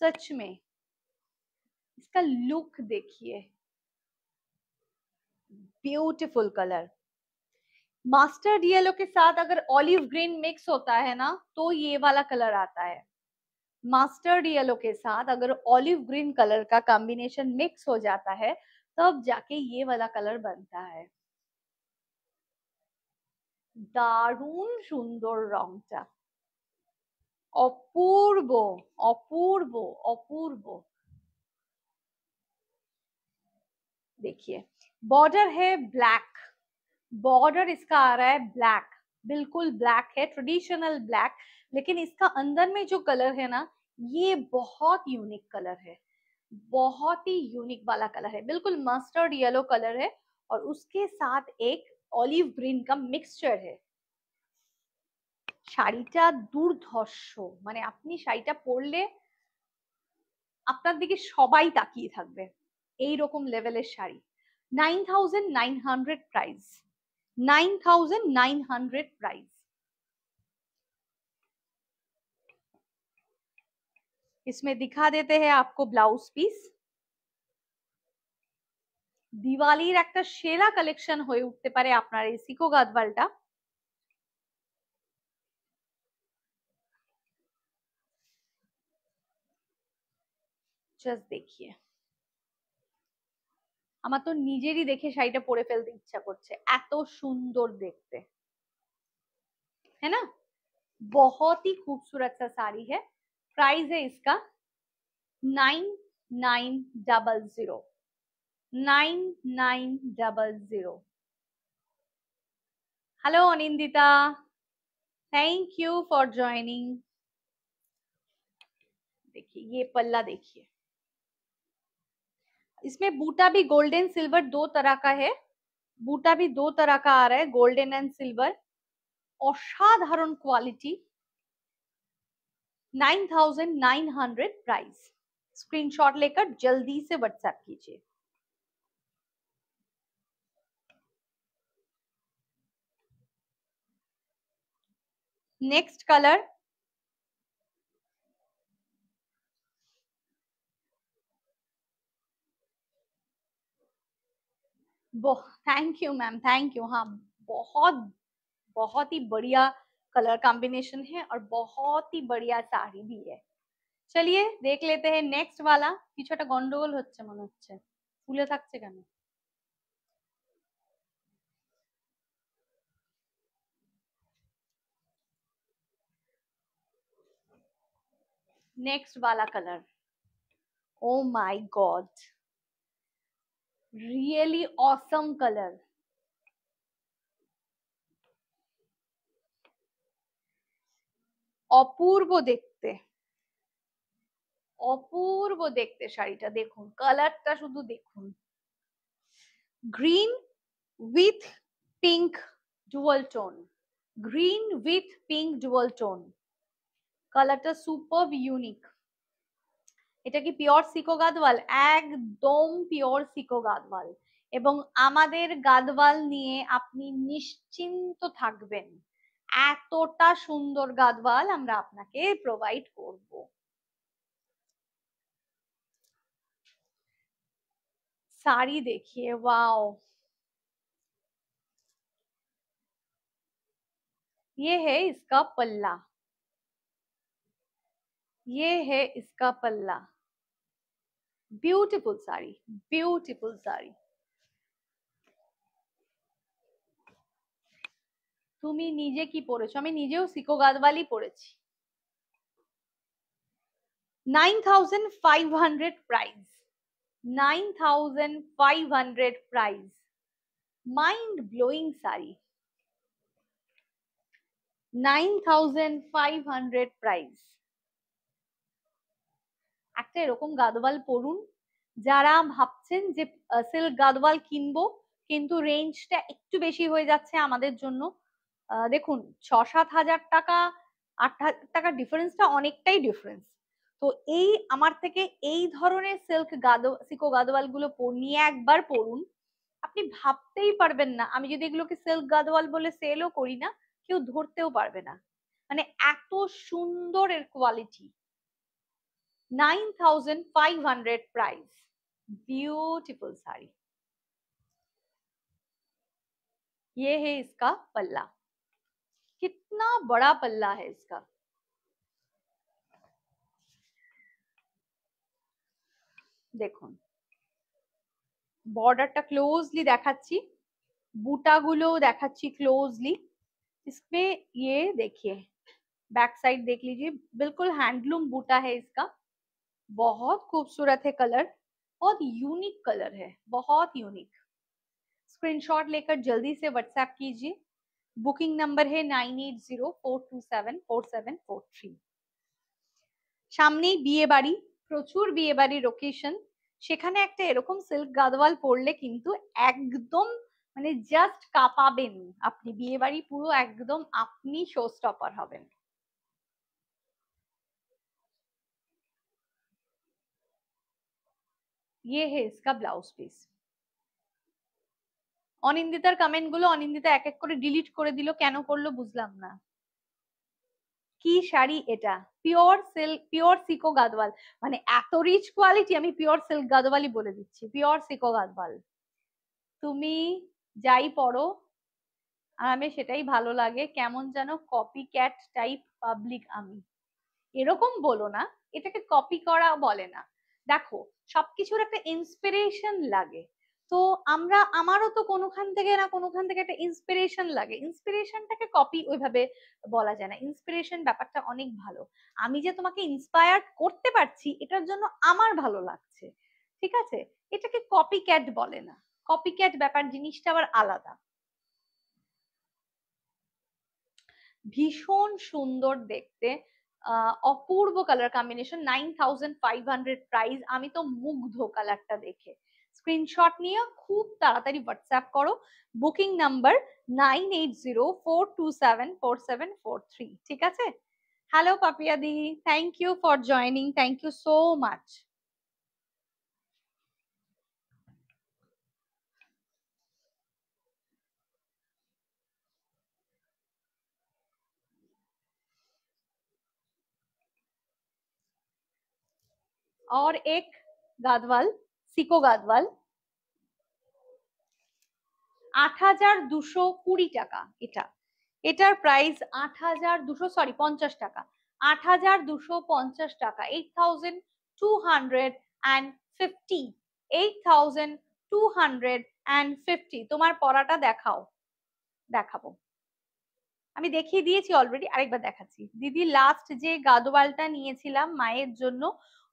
सच में इसका लुक देखिए, ब्यूटीफुल कलर। मास्टर्ड येलो के साथ अगर ऑलिव ग्रीन मिक्स होता है ना तो ये वाला कलर आता है। मास्टर्ड येलो के साथ अगर ऑलिव ग्रीन कलर का कॉम्बिनेशन मिक्स हो जाता है तब जाके ये वाला कलर बनता है। দারুণ সুন্দর রংটা, অপূর্ব অপূর্ব অপূর্ব। देखिए बॉर्डर है ब्लैक, बॉर्डर इसका आ रहा है ब्लैक, बिल्कुल ब्लैक है, ट्रेडिशनल ब्लैक। लेकिन इसका अंदर में जो कलर है ना, ये बहुत यूनिक कलर है, बहुत ही यूनिक वाला कलर है, बिल्कुल मस्टर्ड येलो कलर है और उसके साथ एक ऑलिव ग्रीन का मिक्सचर है। শাড়িটা দুর্ধর্ষ, মানে আপনি শাড়িটা পরলে আপনার দিকে সবাই তাকিয়ে থাকবে, এই রকম লেভেলের শাড়ি। 9,900 price, 9,900 price. इसमें दिखा देते हैं आपको ब्लाउज পিস। দিওয়ালির একটা সেরা কালেকশন হয়ে উঠতে পারে আপনার এই সিকো গাদওয়ালটা। জাস্ট দেখিয়ে, আমার তো নিজেরই দেখে শাড়িটা পরে ফেলতে ইচ্ছা করছে, এত সুন্দর দেখতে, है ना। बहुत ही खूबसूरत सा साड़ी है। प्राइस है इसका 9900, 9900। Hello Anindita, thank you for joining. देखिए ये पल्ला देखिए, इसमें बूटा भी गोल्डन सिल्वर दो तरह का है, बूटा भी दो तरह का आ रहा है, गोल्डन एंड सिल्वर, असाधारण क्वालिटी। 9,900 प्राइस। स्क्रीनशॉट लेकर जल्दी से व्हाट्सएप कीजिए। Next colour, thank you ma'am, thank you. हाँ, बहुत बहुत ही बढ़िया कलर कॉम्बिनेशन है और बहुत ही बढ़िया साड़ी भी है। चलिए देख लेते हैं नेक्स्ट वाला। কিছু একটা গন্ডগোল হচ্ছে মনে হচ্ছে, ফুলে থাকছে কেন? नेक्स्ट वाला colour, oh my god, really awesome colour. অপূর্ব দেখতে, অপূর্ব দেখতে শাড়িটা দেখুন, কালারটা শুধু দেখুন, green with pink dual tone, green with pink dual tone, কালারটা সুপারব ইউনিক। এটা কি পিওর সিকো গাদওয়াল? একদম পিওর সিকো গাদওয়াল। এবং আমাদের গাদওয়াল নিয়ে আপনি নিশ্চিন্ত থাকবেন, এতটা সুন্দর গাদওয়াল আমরা আপনাকে প্রোভাইড করব। साड़ी देखिए, वाओ, ये है इसका पल्ला, ये है इसका पल्ला। Beautiful sari, beautiful sari. তুমি নিজে কি পরেছো? আমি নিজেও সিকো গাদওয়ালি পরেছি। 9500 price, 9500 price, mind blowing sari. 9500 price. একটা এরকম গাদওয়াল পরুন, যারা ভাবছেন যে সিল্ক গাদওয়াল কিনবো কিন্তু রেঞ্জটা একটু বেশি হয়ে যাচ্ছে আমাদের জন্য। দেখুন 6-7 হাজার টাকা, 8 হাজার টাকা ডিফারেন্সটা অনেকটাই ডিফারেন্স। তো এই আমার থেকে এই ধরনের সিকো গাদওয়াল গুলো নিয়ে একবার পরুন, আপনি ভাবতেই পারবেন না, আমি যদি এগুলোকে সিল্ক গাদওয়াল বলে সেলও করি না, কেউ ধরতেও পারবে না, মানে এত সুন্দর এর কোয়ালিটি। 9500 price, beautiful sari. ये है इसका पल्ला, कितना बड़ा पल्ला है इसका। দেখুন বর্ডারটা ক্লোজলি দেখাচ্ছি, বুটাগুলো দেখাচ্ছি क्लोजली। इसमें ये देखिए बैक साइड देख लीजिए, बिल्कुल हैंडलूम बूटा है इसका। बहुत खूबसूरत है कलर, बहुत यूनिक कलर है, बहुत यूनिक। स्क्रीनशॉट लेकर जल्दी से व्हाट्सएप कीजिए। बुकिंग नंबर है 9804274743। সামনেই বিয়ে বাড়ি, প্রচুর বিয়ে বাড়ির লোকেশন, সেখানে একটা এরকম সিল্ক গাদওয়াল পরলে কিন্তু একদম মানে জাস্ট কাঁপাবেন আপনি, বিয়ে বাড়ি পুরো একদম আপনি শো স্টপার হবেন। ये है इसका ब्लाउज পিস। অনিন্দিতার কমেন্ট গুলো অনিন্দিতা এক এক করে ডিলিট করে দিল, কেন করলো বুঝলাম না। কি শাড়ি এটা? পিওর সিল্ক, পিওর সিকো গাদওয়াল, মানে এত রিচ কোয়ালিটি, আমি পিওর সিল্ক গাদওয়ালই বলে দিচ্ছি, পিওর সিকো গাদওয়াল। তুমি যাই পরো আর আমি সেটাই ভালো লাগে, কেমন যেন কপি ক্যাট টাইপ পাবলিক আমি। এরকম বলো না, এটাকে কপি করা বলে না। দেখো সবকিছুর একটা ইন্সপিরেশন লাগে, তো আমরা, আমারও তো কোনোখান থেকে না কোনোখান থেকে একটা ইন্সপিরেশন লাগে, ইন্সপিরেশনটাকে কপি ওইভাবে বলা যায় না। ইন্সপিরেশন ব্যাপারটা অনেক ভালো, আমি যে তোমাকে ইন্সপায়ার করতে পারছি এটার জন্য আমার ভালো লাগছে, ঠিক আছে? এটাকে কপি ক্যাট বলে না, কপি ক্যাট ব্যাপার জিনিসটা আবার আলাদা। ভীষণ সুন্দর দেখতে, অপূর্ব কালার কম্বিনেশন। 9500 প্রাইস, আমি তো মুগ্ধ কালারটা দেখে। স্ক্রিনশট নিয়ে খুব তাড়াতাড়ি হোয়াটসঅ্যাপ করো। Booking number 9804274743। ঠিক আছে? হ্যালো পাপিয়া দি, thank you for joining, thank you so much. और एक गादवाल, सिको गादवाल 8220 টাকা। এটা, এটার প্রাইস 8200, সরি 50 টাকা, 8250 টাকা। 8250, 8250। তোমার পরাটা দেখাও। দেখাবো, আমি দেখিয়ে দিয়েছি অলরেডি, আরেকবার দেখাচ্ছি। দিদি লাস্ট যে গাদোয়ালটা নিয়েছিলাম মায়ের জন্য,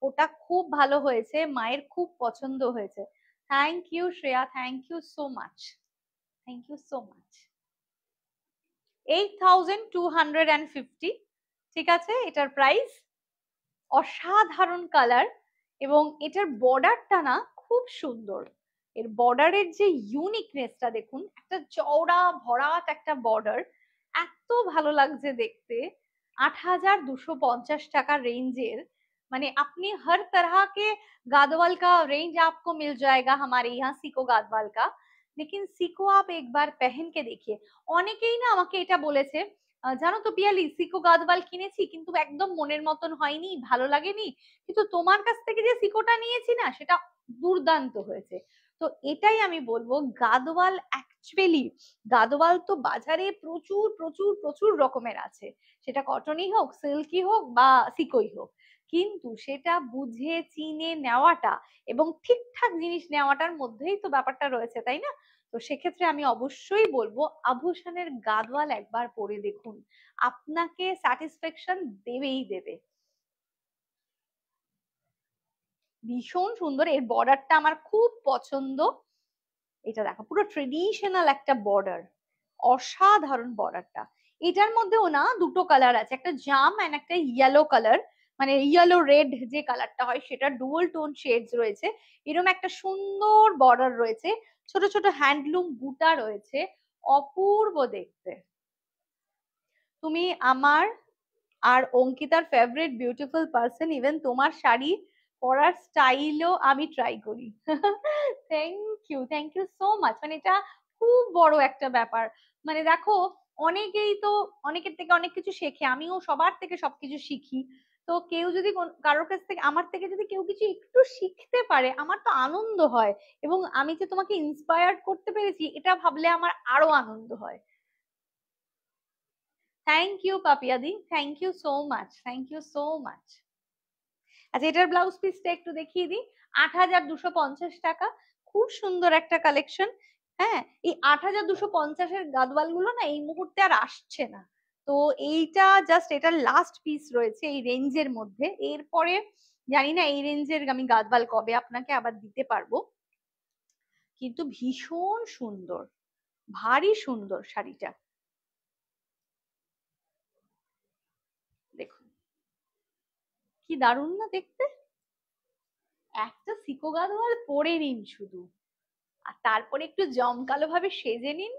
ওটা খুব ভালো হয়েছে, মায়ের খুব পছন্দ হয়েছে। Thank you Shreya, thank you so much, thank you so much. 8250, ঠিক আছে এটার প্রাইস। অসাধারণ কালার, এবং এটার বর্ডারটা না খুব সুন্দর। এর বর্ডারের যে ইউনিকনেসটা দেখুন, একটা চওড়া ভরাট একটা বর্ডার, এত ভালো লাগছে দেখতে। 8250 টাকা रेंजर, माने अपनी हर तरह के गादवाल का रेंज आपको मिल जाएगा हमारे यहाँ सिको गादवाल का। लेकिन सिको आप एक बार पहन के देखिए। অনেকেই না আমাকে এটা বলেছে, জানো তো পিয়ালি সিকো গাদওয়াল কিনেছি কিন্তু একদম মনের মতন হয়নি, ভালো লাগেনি, কিন্তু তোমার কাছ থেকে যে সিকোটা নিয়েছি না সেটা দুর্দান্ত হয়েছে। তো তো এটাই আমি বলবো, গাদোয়াল অ্যাকচুয়ালি, গাদোয়াল তো বাজারে প্রচুর প্রচুর প্রচুর রকমের আছে, সেটা কটনই হোক, সিল্কি হোক বা সিকোই হোক, কিন্তু সেটা বুঝে চিনে নেওয়াটা এবং ঠিকঠাক জিনিস নেওয়াটার মধ্যেই তো ব্যাপারটা রয়েছে, তাই না? তো সেক্ষেত্রে আমি অবশ্যই বলবো আভূষণের গাদোয়াল একবার পরে দেখুন, আপনাকে স্যাটিসফ্যাকশন দেবেই দেবে। ভীষণ সুন্দর, এর বর্ডারটা আমার খুব পছন্দ। এটা দেখো পুরো ট্রেডিশনাল একটা বর্ডার, অসাধারণ বর্ডারটা। এটার মধ্যেও না দুটো কালার আছে, একটা জাম এন্ড একটা ইয়েলো কালার, মানে ইয়েলো রেড যে কালারটা হয় সেটা ডুয়াল টোন শেডস রয়েছে। এরকম একটা সুন্দর বর্ডার রয়েছে, ছোট ছোট হ্যান্ডলুম বুটা রয়েছে, অপূর্ব দেখতে। তুমি আমার আর অঙ্কিতার ফেভারিট বিউটিফুল পার্সন, ইভেন তোমার শাড়ি পরার স্টাইলও আমি ট্রাই করি। Thank you so much. মানে এটা খুব বড় একটা ব্যাপার। মানে দেখো, অনেকেই তো অনেকের থেকে অনেক কিছু শেখে, আমিও সবার থেকে সবকিছু শিখি। তো কেউ যদি কারোর কাছ থেকে, আমার থেকে যদি কেউ কিছু একটু শিখতে পারে, আমার তো আনন্দ হয়। এবং আমি যে তোমাকে ইন্সপায়ার্ড করতে পেরেছি এটা ভাবলে আমার আরো আনন্দ হয়। থ্যাংক ইউ পাপিয়াদি, thank you so much, thank you so much. আচ্ছা, এটার ব্লাউজ পিসটা একটু দেখিয়ে দিই। ৮,২৫০ টাকা, খুব সুন্দর একটা কালেকশন। হ্যাঁ, এই ৮,২৫০-এর গাদওয়াল গুলো না এই মুহূর্তে আর আসছে না। তো এইটা জাস্ট এটার লাস্ট পিস রয়েছে এই রেঞ্জের মধ্যে। এরপরে জানি না এই রেঞ্জের আমি গাদওয়াল কবে আপনাকে আবার দিতে পারবো, কিন্তু ভীষণ সুন্দর, ভারী সুন্দর শাড়িটা। দেখুন কি দারুণ না দেখতে। একটা সিকো গাদওয়াল পরে নিন শুধু, আর তারপরে একটু জমকালো ভাবে সেজে নিন,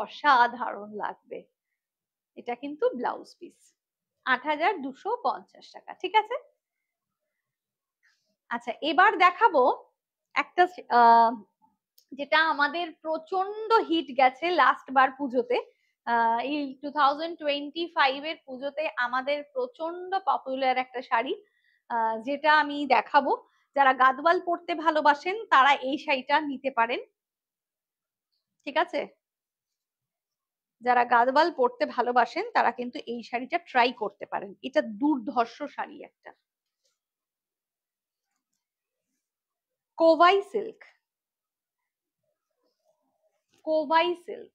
অসাধারণ লাগবে। এটা কিন্তু ব্লাউজ পিস, ৮,২৫০ টাকা, ঠিক আছে। আচ্ছা, এবার দেখাবো একটা যেটা আমাদের প্রচন্ড হিট গেছে লাস্ট বার পুজোতে। এই 2025 এর পুজোতে আমাদের প্রচন্ড পপুলার একটা শাড়ি, যেটা আমি দেখাবো। যারা গাদওয়াল পরতে ভালোবাসেন তারা এই শাড়িটা নিতে পারেন, ঠিক আছে। যারা গাদওয়াল পরতে ভালোবাসেন তারা কিন্তু এই শাড়িটা ট্রাই করতে পারেন, এটা দুর্ধর্ষ শাড়ি একটা। Kovai silk, Kovai silk.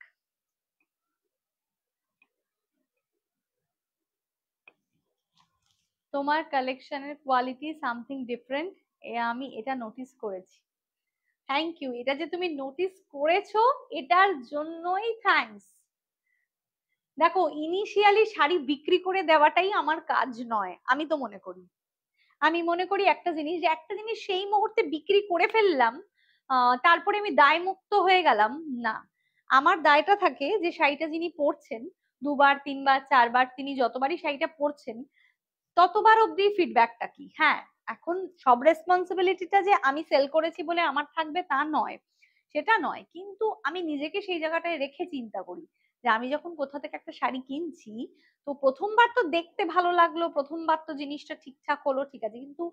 তোমার কালেকশনের কোয়ালিটি সামথিং ডিফারেন্ট, আমি এটা নোটিস করেছি। থ্যাংক ইউ, এটা যে তুমি নোটিস করেছো এটার জন্যই থ্যাঙ্কস। দেখো, ইনিশিয়ালি শাড়ি বিক্রি করে দেওয়াটাই আমার কাজ নয়, আমি তো মনে করি, আমি মনে করি একটা জিনিস, যে একটা জিনিস সেই মুহূর্তে বিক্রি করে ফেললাম, তারপরে আমি দায় মুক্ত হয়ে গেলাম, না। আমার দায়টা থাকে যে শাড়িটা যিনি পরছেন, দুবার তিনবার চারবার তিনি যতবারই শাড়িটা পরছেন ততবার অব্দি ফিডব্যাকটা কি। হ্যাঁ, এখন সব রেসপন্সিবিলিটিটা যে আমি সেল করেছি বলে আমার থাকবে তা নয়, সেটা নয়, কিন্তু আমি নিজেকে সেই জায়গাটায় রেখে চিন্তা করি যে আমি যখন কোথা থেকে একটা শাড়ি কিনছি, তো প্রথমবার তো দেখতে ভালো লাগলো, প্রথমবার তো জিনিসটা ঠিকঠাক হলো, ঠিক আছে, কিন্তু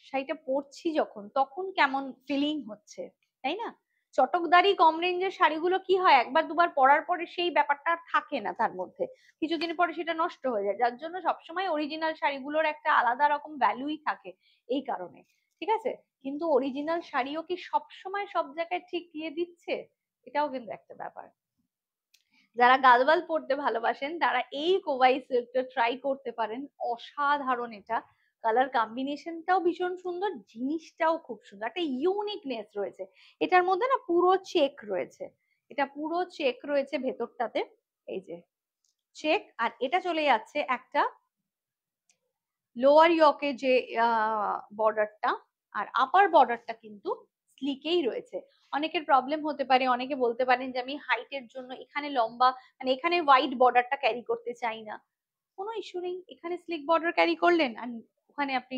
শাড়িটা পরছি যখন তখন কেমন ফিলিং হচ্ছে, তাই না? চটকদারি কম রেঞ্জের শাড়িগুলো কি হয়, একবার দুবার পরার পরে সেই ব্যাপারটা আর থাকে না তার মধ্যে, কিছুদিন পরে সেটা নষ্ট হয়ে যায়, যার জন্য সবসময় অরিজিনাল শাড়িগুলোর একটা আলাদা রকম ভ্যালুই থাকে এই কারণে, ঠিক আছে। কিন্তু অরিজিনাল শাড়িও কি সবসময় সব জায়গায় ঠিক দিয়ে দিচ্ছে, এটাও কিন্তু একটা ব্যাপার। যারা গাদওয়াল পরতে ভালোবাসেন তারা এই কোভাই সিল্কটা ট্রাই করতে পারেন, অসাধারণ এটা। কালার কম্বিনেশনটাও ভীষণ সুন্দর, জিনিসটাও খুব সুন্দর, একটা ইউনিকনেস রয়েছে এটার মধ্যে না, পুরো চেক রয়েছে, এটা পুরো চেক রয়েছে ভেতরটাতে, এই যে চেক, আর এটা চলে যাচ্ছে একটা লোয়ার ইয়কে যে বর্ডারটা, আর আপার বর্ডারটা কিন্তু স্লিকেই রয়েছে। অনেকের প্রবলেম হতে পারে, অনেকে বলতে পারেন যে আমি হাইটের জন্য এখানে লম্বা, মানে এখানে ওয়াইড বর্ডারটা ক্যারি করতে চাই না, কোনো ইস্যু নেই, এখানে স্লিক বর্ডার ক্যারি করলেন আর ওখানে আপনি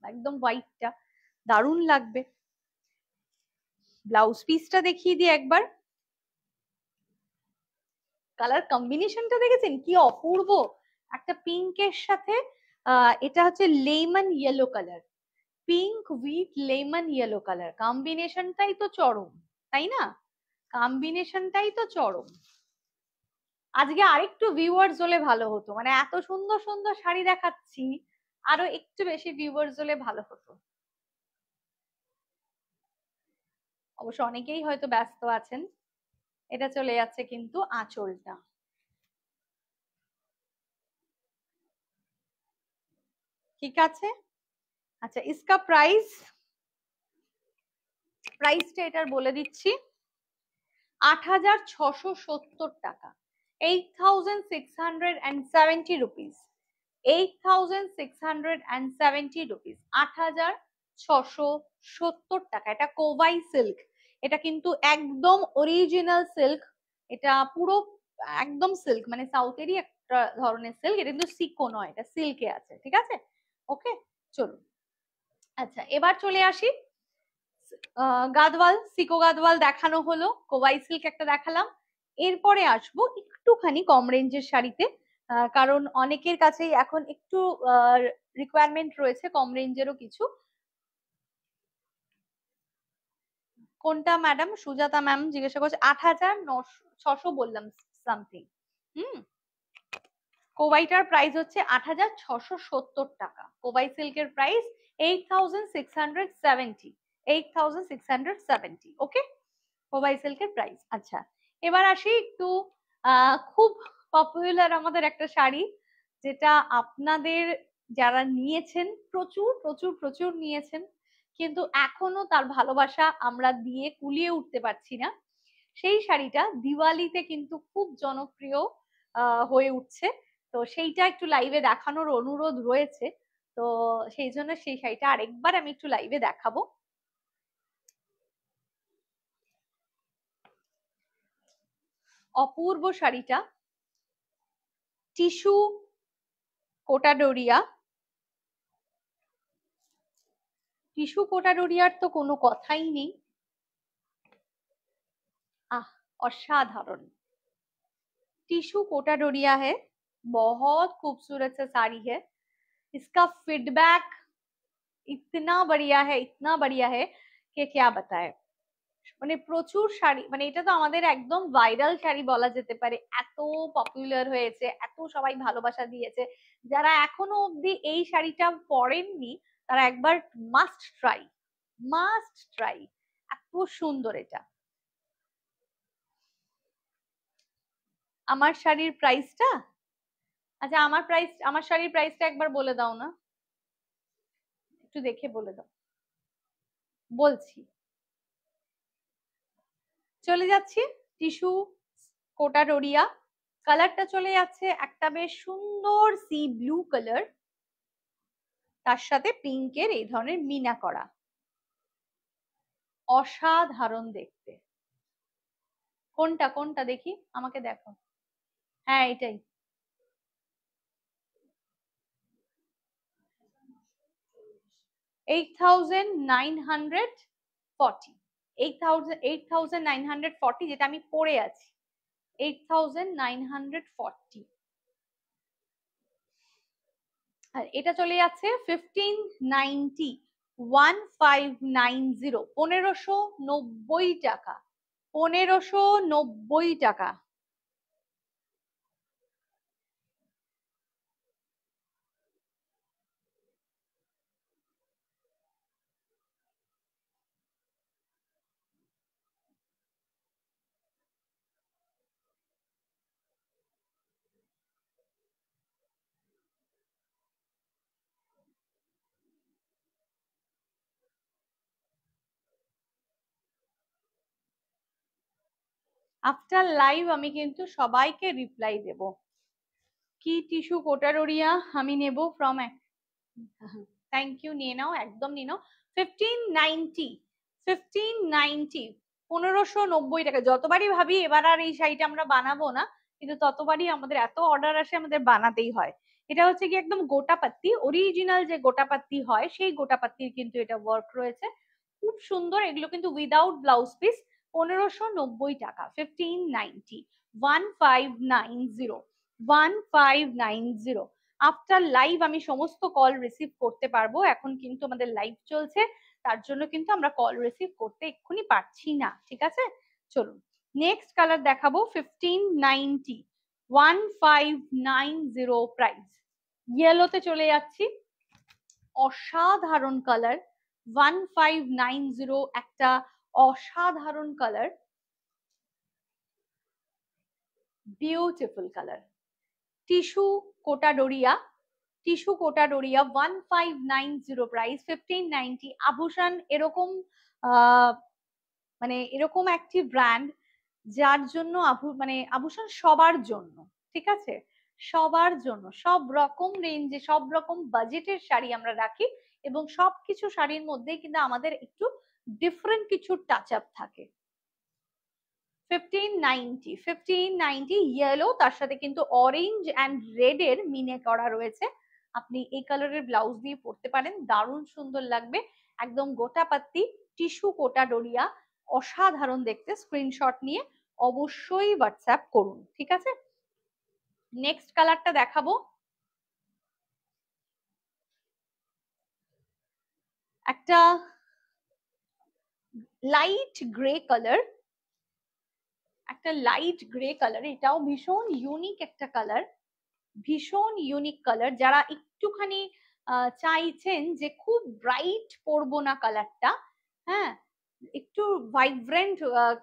একদম হোয়াইটটা, দারুণ লাগবে। ব্লাউজ পিসটা দেখিয়ে দিই একবার, কালার কম্বিনেশনটা দেখেছেন কি অপূর্ব, একটা পিঙ্কের সাথে এটা হচ্ছে lemon yellow colour, pink with lemon yellow colour, কম্বিনেশনটাই তো চরম, তাই না? কম্বিনেশনটাই তো চরম। আজকে আরেকটু ভিউয়ার্স হলে ভালো হতো, মানে এত সুন্দর সুন্দর শাড়ি দেখাচ্ছি, আরো একটু বেশি ভিউয়ার্স হলে ভালো হতো। অবশ্য অনেকেই হয়তো ব্যস্ত আছেন। এটা চলে যাচ্ছে কিন্তু আঁচলটা, ঠিক আছে। আচ্ছা, ইসকা প্রাইসটা এটার বলে দিচ্ছি, ৮,৬৭০ টাকা, 8,670 রুপিস, 8,670 রুপিস, ৮,৬৭০ টাকা। এটা কোবাই সিল্ক, এটা কিন্তু একদম অরিজিনাল সিল্ক, এটা পুরো একদম সিল্ক, মানে সাউথেরই একটা ধরনের সিল্ক, এটা কিন্তু সিকো নয়, এটা সিল্কে আছে, ঠিক আছে। ওকে, চলুন। আচ্ছা, এবার চলে আসি গাদওয়াল, সিকো গাদওয়াল দেখানো হলো, কোবাই সিল্ক একটা দেখালাম, এরপরে আসবো একটুখানি কম রেঞ্জের শাড়িতে, কারণ অনেকের কাছেই এখন একটু রিকোয়ারমেন্ট রয়েছে কম রেঞ্জেরও কিছু। কোনটা ম্যাডাম? সুজাতা ম্যাম জিজ্ঞাসা করছে। ৮,৬০০ বললাম সামথিং। হুম, কোবাইটার প্রাইস হচ্ছে ৮,৬৭০ টাকা, কোবাই সিল্কের প্রাইস 8,670, 8,670। ওকে, কোবাই সিল্কের প্রাইস। আচ্ছা, এবার আসি একটু খুব পপুলার আমাদের একটা শাড়ি, যেটা আপনাদের যারা নিয়েছেন প্রচুর প্রচুর প্রচুর নিয়েছেন, কিন্তু এখনো তার ভালোবাসা আমরা দিয়ে কুলিয়ে উঠতে পারছি না। সেই শাড়িটা দিওয়ালিতে কিন্তু খুব জনপ্রিয় হয়ে উঠছে, তো সেইটা একটু লাইভে দেখানোর অনুরোধ রয়েছে। তো সেই জন্য সেই শাড়িটা আরেকবার আমি একটু লাইভে দেখাবো। অপূর্ব শাড়িটা, টিস্যু কোটাডোরিয়া, টিস্যু কোটাডোরিয়ার তো কোনো কথাই নেই। আহ, असाधारण टिश्यू कोटाडोरिया है, बहुत खूबसूरत सा साड़ी है। इसका फीडबैक इतना बढ़िया है, इतना बढ़िया है कि क्या बताए। মানে প্রচুর শাড়ি, মানে এটা তো আমাদের একদম ভাইরাল শাড়ি বলা যেতে পারে, এত পপুলার হয়েছে, এত সবাই ভালোবাসা দিয়েছে। যারা এখনো অবধি এই শাড়িটা পরেননি তারা একবার মাস্ট ট্রাই, মাস্ট ট্রাই, এত সুন্দর এটা। আমার শাড়ির প্রাইসটা, আচ্ছা আমার শাড়ির প্রাইসটা একবার বলে দাও না, একটু দেখে বলে দাও। বলছি, চলে যাচ্ছি টিস্যু কোটাডোরিয়া, কালারটা চলে যাচ্ছে একটা বেশ সুন্দর সি ব্লু কালার, তার সাথে পিঙ্কের এই ধরনের মিনা করা, অসাধারণ দেখতে। কোনটা কোনটা দেখি, আমাকে দেখো। হ্যাঁ, এটাই। 8,940, 8,940, যেটা আমি পরে আছি 8,940। আর এটা চলে যাচ্ছে 1590, 1590, 1590 টাকা, 1590 টাকা। আফটার লাইভ আমি কিন্তু সবাইকে রিপ্লাই দেব। কি টিস্যু কোটাডোরিয়া আমি নেব ফ্রম, থ্যাংক ইউ, নিয়ে নাও, একদম নিয়ে নাও। 1590, 1590, 1590 টাকা। যতবারই ভাবি এবার আর এই শাড়িটা আমরা বানাবো না, কিন্তু ততবারই আমাদের এত অর্ডার আসে, আমাদের বানাতেই হয়। এটা হচ্ছে কি একদম গোটা পাত্তি, অরিজিনাল যে গোটা পাত্তি হয় সেই গোটা পাত্তির কিন্তু এটা ওয়ার্ক রয়েছে, খুব সুন্দর। এগুলো কিন্তু উইদাউট ব্লাউজ পিস, 1590 টাকা, 1590, 1590, 1590। আফটার লাইভ আমি সমস্ত কল রিসিভ করতে পারবো, এখন কিন্তু আমাদের লাইভ চলছে, তার জন্য কিন্তু আমরা কল রিসিভ করতে এক্ষুনি পারছি না, ঠিক আছে। চলুন নেক্সট কালার দেখাবো, 1590, 1590 প্রাইস। ইয়েলোতে চলে যাচ্ছি, অসাধারণ কালার, 1590 একটা অসাধারণ কালার, বিউটিফুল কালার, টিস্যু কোটা ডোরিয়া, টিস্যু কোটা ডোরিয়া, 1590 প্রাইস, 1590। আভূষণ এরকম মানে এরকম একটি ব্র্যান্ড যার জন্য মানে আভূষণ সবার জন্য, ঠিক আছে, সবার জন্য, সব রকম রেঞ্জে সব রকম বাজেটের শাড়ি আমরা রাখি, এবং সবকিছু শাড়ির মধ্যে কিন্তু আমাদের একটু ডিফারেন্ট কিছু টাচ আপ থাকে। 1590, 1590 ইয়েলো, তার সাথে কিন্তু অরেঞ্জ অ্যান্ড রেড এর মিনে করা রয়েছে। আপনি এই কালারের ব্লাউজ দিয়ে পরতে পারেন, দারুণ সুন্দর লাগবে, একদম গোটা পাত্তি, টিস্যু কোটা ডোরিয়া, অসাধারণ দেখতে। স্ক্রিনশট নিয়ে অবশ্যই হোয়াটসঅ্যাপ করুন, ঠিক আছে। নেক্সট কালারটা দেখাবো, একটা লাইট গ্রে কালার, একটা লাইট গ্রে কালার, এটাও ভীষণ ইউনিক একটা কালার, ভীষণ ইউনিক কালার। যারা একটুখানি চাইছেন যে খুব ব্রাইট পরবো না কালারটা, হ্যাঁ একটু ভাইব্রেন্ট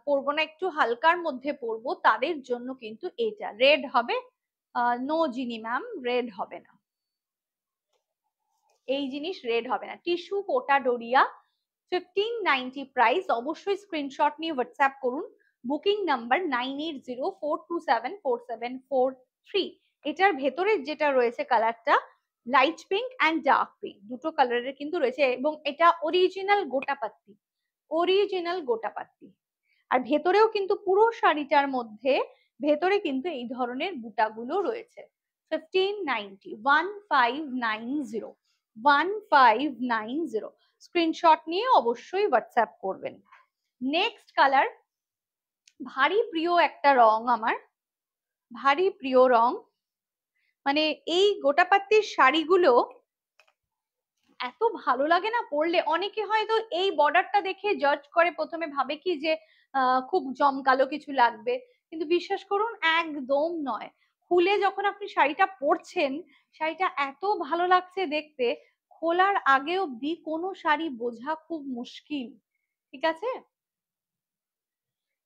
পরবো না, একটু হালকার মধ্যে পরবো, তাদের জন্য কিন্তু এটা রেড হবে। নো জিনি ম্যাম, রেড হবে না, এই জিনিস রেড হবে না। টিস্যু কোটা ডোরিয়া, 1590 প্রাইস। অবশ্যই স্ক্রিনশট নিয়ে হোয়াটসঅ্যাপ করুন, বুকিং নাম্বার 9804274743। এটার ভেতরে যেটা রয়েছে কালারটা light pink and dark pink, দুটো কালারের কিন্তু রয়েছে, এবং এটা অরিজিনাল গোটাপাত্তি, অরিজিনাল গোটাপাত্তি। আর ভেতরেও কিন্তু পুরো শাড়িটার মধ্যে ভেতরে কিন্তু এই ধরনের বুটাগুলো রয়েছে। 1590, 1590, 1590, স্ক্রিনশট নিয়ে অবশ্যই হোয়াটসঅ্যাপ করবেন। নেক্সট কালার, ভারী প্রিয় একটা রং আমার, ভারী প্রিয় রং, মানে এই গোটাপাত্তির শাড়িগুলো এত ভালো লাগে না পরলে। অনেকে হয়তো এই বর্ডারটা দেখে জাজ করে, প্রথমে ভাবে কি যে খুব জমকালো কিছু লাগবে, কিন্তু বিশ্বাস করুন একদম নয়। খুলে যখন আপনি শাড়িটা পরছেন, শাড়িটা এত ভালো লাগছে দেখতে, খোলার আগে অব্দি কোনো শাড়ি বোঝা খুব মুশকিল, ঠিক আছে।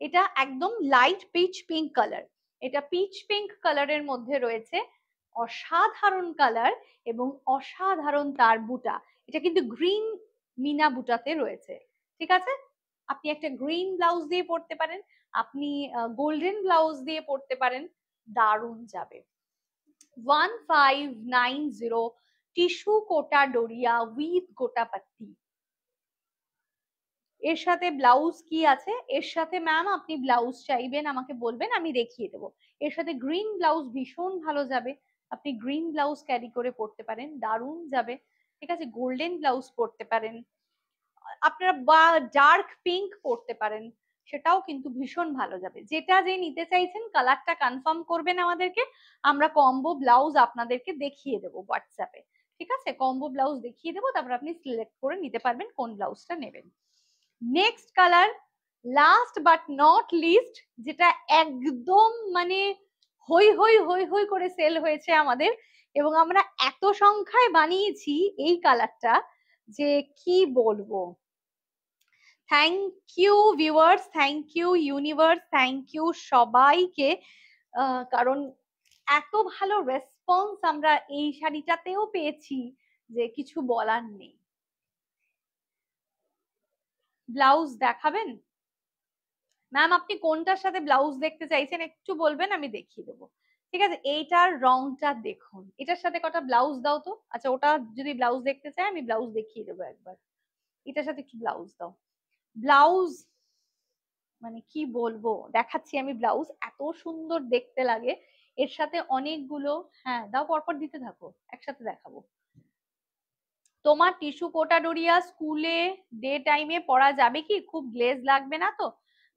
এটা একদম লাইট পিচ পিঙ্ক কালার, এটা পিচ পিঙ্ক কালারের মধ্যে রয়েছে, অসাধারণ কালার এবং অসাধারণ তার বুটা। এটা কিন্তু গ্রিন মিনা বুটাতে রয়েছে, ঠিক আছে। আপনি একটা গ্রিন ব্লাউজ দিয়ে পরতে পারেন, আপনি গোল্ডেন ব্লাউজ দিয়ে পরতে পারেন, দারুণ যাবে। 1590, টিস্যু কোটা ডোরিয়া উইথ গোটাপাত্তি। এর সাথে ব্লাউজ কি আছে, এর সাথে ম্যাম আপনি ব্লাউজ চাইবেন আমাকে বলবেন, আমি দেখিয়ে দেবো। এর সাথে গ্রিন ব্লাউজ ভীষণ ভালো যাবে, আপনি গ্রিন ব্লাউজ ক্যারি করে পরতে পারেন, দারুণ যাবে, ঠিক আছে। গোল্ডেন ব্লাউজ পরতে পারেন আপনারা, বা ডার্ক পিঙ্ক পরতে পারেন, সেটাও কিন্তু ভীষণ ভালো যাবে। যেটা যে নিতে চাইছেন কালারটা কনফার্ম করবেন আমাদেরকে, আমরা কম্বো ব্লাউজ আপনাদেরকে দেখিয়ে দেবো হোয়াটসঅ্যাপে, ঠিক আছে। কম্বো ব্লাউজ দেখিয়ে দেবো, তারপর আপনি সিলেক্ট করে নিতে পারবেন কোন ব্লাউজটা নেবেন। Next colour, last but not list, যেটা একদম মানে হই হই হই হই করে সেল হয়েছে আমাদের, এবং আমরা এত সংখ্যায় বানিয়েছি এই কালারটা যে কি বলবো। Thank you viewers, thank you universe, thank you সবাইকে, কারণ এত ভালো রেসপন্স আমরা এই শাড়িটাতেও পেয়েছি যে কিছু বলার নেই। ব্লাউজ দেখাবেন ম্যাম, আপনি কোনটার সাথে ব্লাউজ দেখতে চাইছেন একটু বলবেন, আমি দেখিয়ে দেবো, ঠিক আছে। এইটার রংটা দেখুন, এটার সাথে কটা ব্লাউজ দাও তো। আচ্ছা, ওটা যদি ব্লাউজ দেখতে চাই আমি ব্লাউজ দেখিয়ে দেবো একবার, এটার সাথে একটু ব্লাউজ দাও। ব্লাউজ মানে কি বলবো, দেখাচ্ছি আমি ব্লাউজ, এত সুন্দর দেখতে লাগে এর সাথে অনেকগুলো। হ্যাঁ দাও, পরপর দিতে থাকো, একসাথে দেখাবো। তোমার টিস্যু কোটা ডোরিয়া স্কুলে ডে টাইমে পরা যাবে কি, খুব গ্লেজ লাগবে না তো?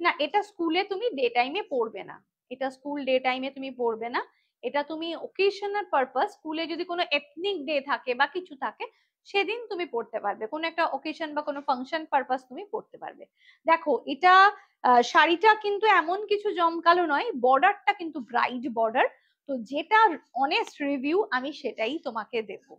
না, এটা স্কুলে তুমি ডে টাইমে পরবে না, এটা স্কুল ডে টাইমে তুমি পরবে না, এটা তুমি ওকেশনাল পারপাস, স্কুলে যদি কোনো এথনিক ডে থাকে বা কিছু থাকে সেদিন তুমি পড়তে পারবে, কোনো একটা ওকেশন বা কোনো ফাংশন পারপাস তুমি পড়তে পারবে। দেখো এটা শাড়িটা কিন্তু এমন কিছু জমকালো নয়, বর্ডারটা কিন্তু ব্রাইড বর্ডার। তো যেটা অনেস্ট রিভিউ আমি সেটাই তোমাকে দেবো।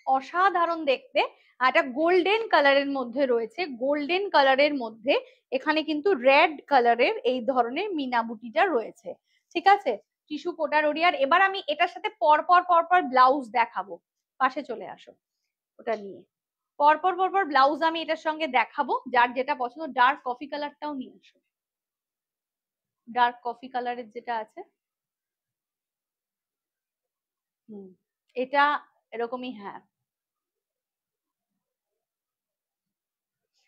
অসাধারণ দেখতে, আর এটা গোল্ডেন কালারের মধ্যে রয়েছে, গোল্ডেন কালারের মধ্যে এখানে কিন্তু রেড কালারের এই ধরনের মিনাবুটিটা রয়েছে, ঠিক আছে। টিস্যু কোটার ওরিয়ার। এবার আমি এটার সাথে পরপর পরপর ব্লাউজ দেখাবো, পাশে চলে আসো ওটা নিয়ে। পরপর পরপর ব্লাউজ আমি এটার সঙ্গে দেখাবো, যার যেটা পছন্দ। ডার্ক কফি কালারটাও নিয়ে আসো, ডার্ক কফি কালারের যেটা আছে। হুম, এটা এরকমই, হ্যাঁ।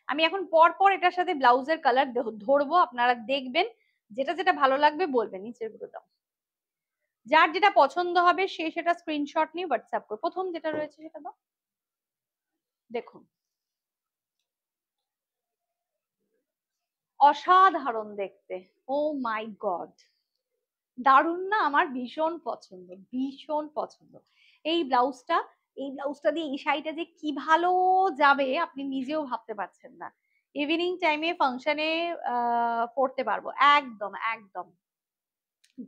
আমি এখন পর পর এটার সাথে ব্লাউজের কালার ধরবো, আপনারা দেখবেন, যেটা যেটা ভালো লাগবে বলবেন, নিচের গুলো দাও। যার যেটা পছন্দ হবে সে সেটা স্ক্রিনশট নিয়ে হোয়াটসঅ্যাপ করো। প্রথম যেটা রয়েছে সেটা দাও, দেখুন অসাধারণ দেখতে। ও মাই গড, দারুণ না? আমার ভীষণ পছন্দ, ভীষণ পছন্দ এই ব্লাউজটা। এই ব্লাউজটা দিয়ে এই শাড়িটা যে কি ভালো যাবে আপনি নিজেও ভাবতে পারছেন না। ইভিনিং টাইমে ফাংশনে পড়তে পারবো একদম একদম।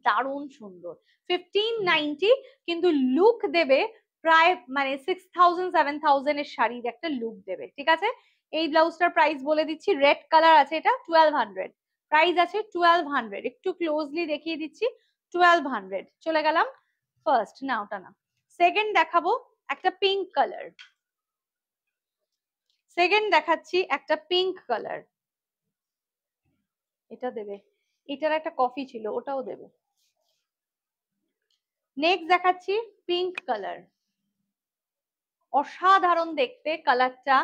দারুণ সুন্দর। 1590, কিন্তু লুক দেবে প্রায় মানে 6000 7000 এর শাড়ির একটা লুক দেবে, ঠিক আছে। এই ব্লাউজটার প্রাইস বলে দিচ্ছি, রেড কালার আছে, এটা 1200, প্রাইস আছে 1200। একটু ক্লোজলি দেখিয়ে দিচ্ছি, 1200। চলে গেলাম ফার্স্ট, না ওটা না, সেকেন্ড দেখাবো একটা পিঙ্ক কালার। সেকেন্ড দেখাচ্ছি একটা পিঙ্ক কালার, এটা দেবে। এটার একটা কফি ছিল, ওটাও দেবে। নেক্সট দেখাচ্ছি পিঙ্ক কালার, অসাধারণ দেখতে কালারটা,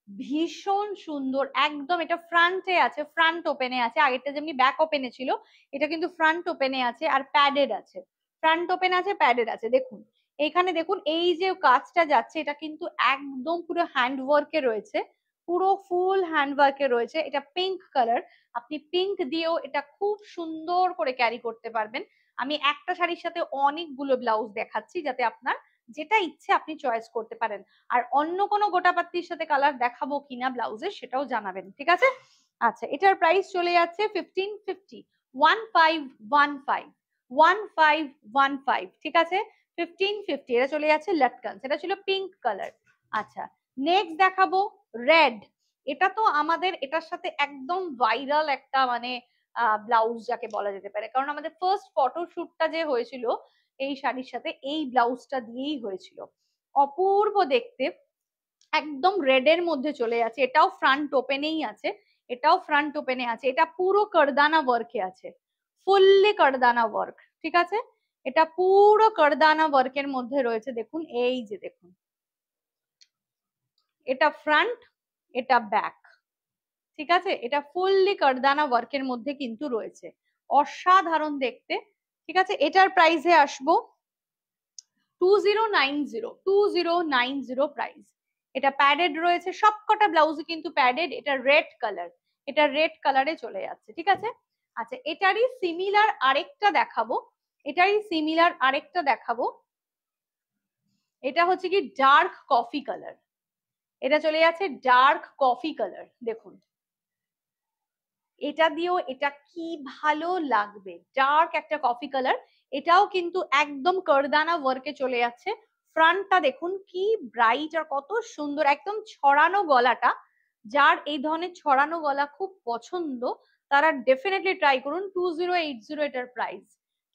ভীষণ সুন্দর একদম। এটা ফ্রন্টে আছে, ফ্রন্ট ওপেনে আছে, আগেরটা যেমনি ব্যাক ওপেনে ছিল এটা কিন্তু ফ্রন্ট ওপেনে আছে আর প্যাডেড আছে। ফ্রন্ট ওপেন আছে, প্যাডেড আছে, দেখুন এইখানে দেখুন এই যে কাজটা যাচ্ছে এটা কিন্তু একদম পুরো হ্যান্ড ওয়ার্কে রয়েছে, পুরো ফুল হ্যান্ড ওয়ার্কে রয়েছে। এটা পিঙ্ক কালার, আপনি পিঙ্ক দিয়েও এটা খুব সুন্দর করে ক্যারি করতে পারবেন। আমি একটা শাড়ির সাথে অনেকগুলো ব্লাউজ দেখাচ্ছি যাতে আপনার যেটা ইচ্ছে আপনি চয়েস করতে পারেন। আর অন্য কোনো গোটাপাত্তির সাথে কালার দেখাবো কিনা ব্লাউজের সেটাও জানাবেন, ঠিক আছে। আচ্ছা, এটার প্রাইস চলে যাচ্ছে 1550, 1515, 1515, ঠিক আছে। 1550 এটা চলে যাচ্ছে লটকন, সেটা ছিল পিঙ্ক কালার। আচ্ছা, নেক্সট দেখাবো রেড। এটা তো আমাদের এটার সাথে একদম ভাইরাল একটা মানে ব্লাউজ যাকে বলা যেতে পারে, কারণ আমাদের ফার্স্ট ফটোশুটটা যে হয়েছিল এই শাড়ির সাথে এই ব্লাউজটা দিয়েই হয়েছিল। অপূর্ব দেখতে, একদম রেড এর মধ্যে চলে যাচ্ছে, এটাও ফ্রন্ট ওপেনেই আছে, এটাও ফ্রন্ট ওপেনে আছে। এটা পুরো কারদানা ওয়ার্কে আছে, ফুললি কারদানা ওয়ার্ক, ঠিক আছে। এটা পুরো কারদানা ওয়ার্কের মধ্যে রয়েছে, দেখুন এই যে দেখুন, এটা ফ্রন্ট, এটা ব্যাক, ঠিক আছে। এটা ফুললি কারদানা ওয়ার্কের মধ্যে কিন্তু রয়েছে, অসাধারণ দেখতে, ঠিক আছে। এটার প্রাইসে আসবো 2090, 2090 প্রাইস। এটা প্যাডেড রয়েছে, সবকটা ব্লাউজে কিন্তু প্যাডেড। এটা রেড কালার, এটা রেড কালারে চলে যাচ্ছে, ঠিক আছে। আচ্ছা, এটারই সিমিলার আরেকটা দেখাবো, এটারই সিমিলার আরেকটা দেখাবো। এটা হচ্ছে কি ডার্ক কফি কালার, এটা চলে যাচ্ছে ডার্ক কফি কালার, দেখুন এটা দিয়েও এটা কি ভালো লাগবে, ডার্ক একটা কফি কালার। এটাও কিন্তু একদম কারদানা ওয়ার্কে চলে যাচ্ছে। ফ্রন্টটা দেখুন কি ব্রাইট আর কত সুন্দর, একদম ছড়ানো গলাটা। যার এই ধরনের ছড়ানো গলা খুব পছন্দ তারা ডেফিনেটলি ট্রাই করুন। 2080 এটার প্রাইস,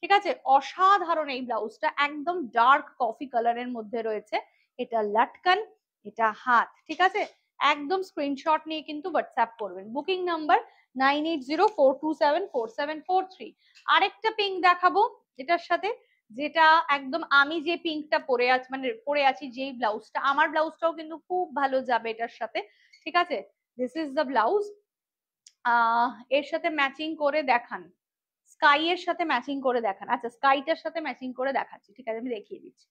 ঠিক আছে। অসাধারণ এই ব্লাউজটা, একদম ডার্ক কফি কালারের মধ্যে রয়েছে। এটা লটকন, এটা হাত, ঠিক আছে। একদম স্ক্রিনশট নিয়ে কিন্তু হোয়াটসঅ্যাপ করবেন। Booking number 9804274743। আরেকটা পিঙ্ক দেখাবো এটার সাথে, যেটা একদম আমি যে পিঙ্কটা পরে আছি মানে পরে আছি যেই ব্লাউজটা, আমার ব্লাউজটাও কিন্তু খুব ভালো যাবে এটার সাথে, ঠিক আছে। This is the blouse. এর সাথে ম্যাচিং করে দেখান, স্কাই এর সাথে ম্যাচিং করে দেখান। আচ্ছা, স্কাইটার সাথে ম্যাচিং করে দেখাচ্ছি, ঠিক আছে, আমি দেখিয়ে দিচ্ছি।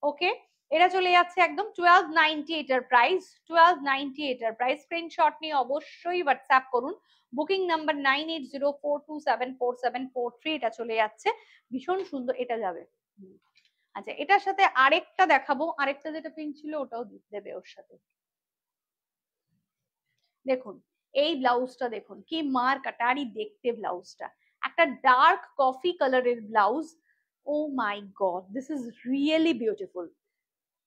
ওকে, এটা চলে যাচ্ছে একদম 1290 এটার প্রাইস, 1290 এটার প্রাইস। স্ক্রিনশট নিয়ে অবশ্যই হোয়াটসঅ্যাপ করুন। বুকিং নাম্বার 980427474743, এটা চলে যাচ্ছে, ভীষণ সুন্দর এটা যাবে। আচ্ছা, এটার সাথে আরেকটা দেখাবো, আরেকটা যেটা প্রিন্ট ছিল ওটাও দেবে ওর সাথে। দেখুন এই ব্লাউজটা দেখুন কি মার কাটারি দেখতে, ব্লাউজটা একটা ডার্ক কফি কালারের blouse. Oh my god, this is really beautiful.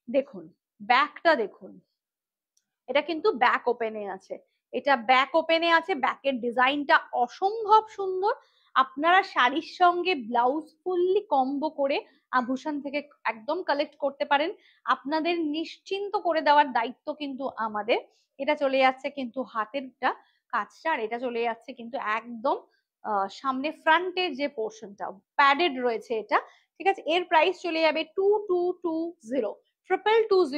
দেখুন ব্যাকটা দেখুন, এটা কিন্তু ব্যাক ওপেনে আছে, এটা ব্যাক ওপেনে আছে, ব্যাকের ডিজাইনটা অসম্ভব সুন্দর। আপনারা শাড়ির সঙ্গে ব্লাউজ ফুললি কম্বো করে আভূষণ থেকে একদম কালেক্ট করতে পারেন। আপনাদের নিশ্চিন্ত করে দেওয়ার দায়িত্ব কিন্তু আমাদের। এটা চলে যাচ্ছে কিন্তু হাতেরটা কাজটা, আর এটা চলে যাচ্ছে কিন্তু একদম সামনে ফ্রন্টের যে পোর্শনটা প্যাডেড রয়েছে এটা। ঠিক আছে, এর প্রাইস চলে যাবে 2220, 2220,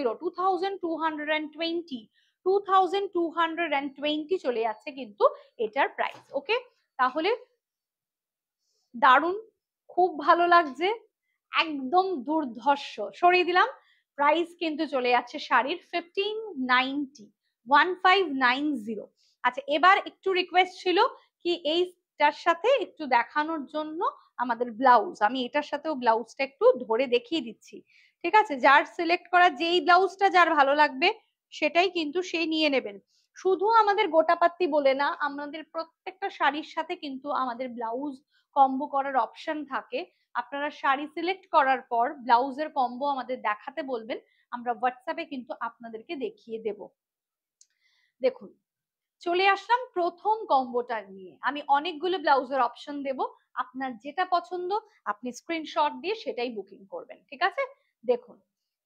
2220, 2220 চলে যাচ্ছে কিন্তু এটার প্রাইস। ওকে, তাহলে দারুন, খুব ভালো লাগছে, একদম দুর্ধর্ষ। সরিয়ে দিলাম, প্রাইস কিন্তু চলে যাচ্ছে শাড়ির 1590, 1590। আচ্ছা, এবার একটু রিকোয়েস্ট ছিল কি এইটার সাথে একটু দেখানোর জন্য আমাদের ব্লাউজ, আমি এটার সাথেও ব্লাউজটা একটু ধরে দেখিয়ে দিচ্ছি। ঠিক আছে, যার সিলেক্ট করা যেই ব্লাউজটা যার ভালো লাগবে সেটাই কিন্তু সেই নিয়ে নেবেন। শুধু আমাদের গোটাপাত্তি বলে না, আমাদের প্রত্যেকটা শাড়ির সাথে কিন্তু আমাদের ব্লাউজ কম্বো করার অপশন থাকে। আপনারা শাড়ি সিলেক্ট করার পর ব্লাউজের কম্বো আমাদের দেখাতে বলবেন, আমরা হোয়াটসঅ্যাপে কিন্তু আপনাদেরকে দেখিয়ে দেব। দেখুন চলে আসলাম প্রথম কম্বোটা নিয়ে, আমি অনেকগুলো ব্লাউজের অপশন দেব, আপনার যেটা পছন্দ আপনি স্ক্রিনশট দিয়ে সেটাই বুকিং করবেন। ঠিক আছে, দেখুন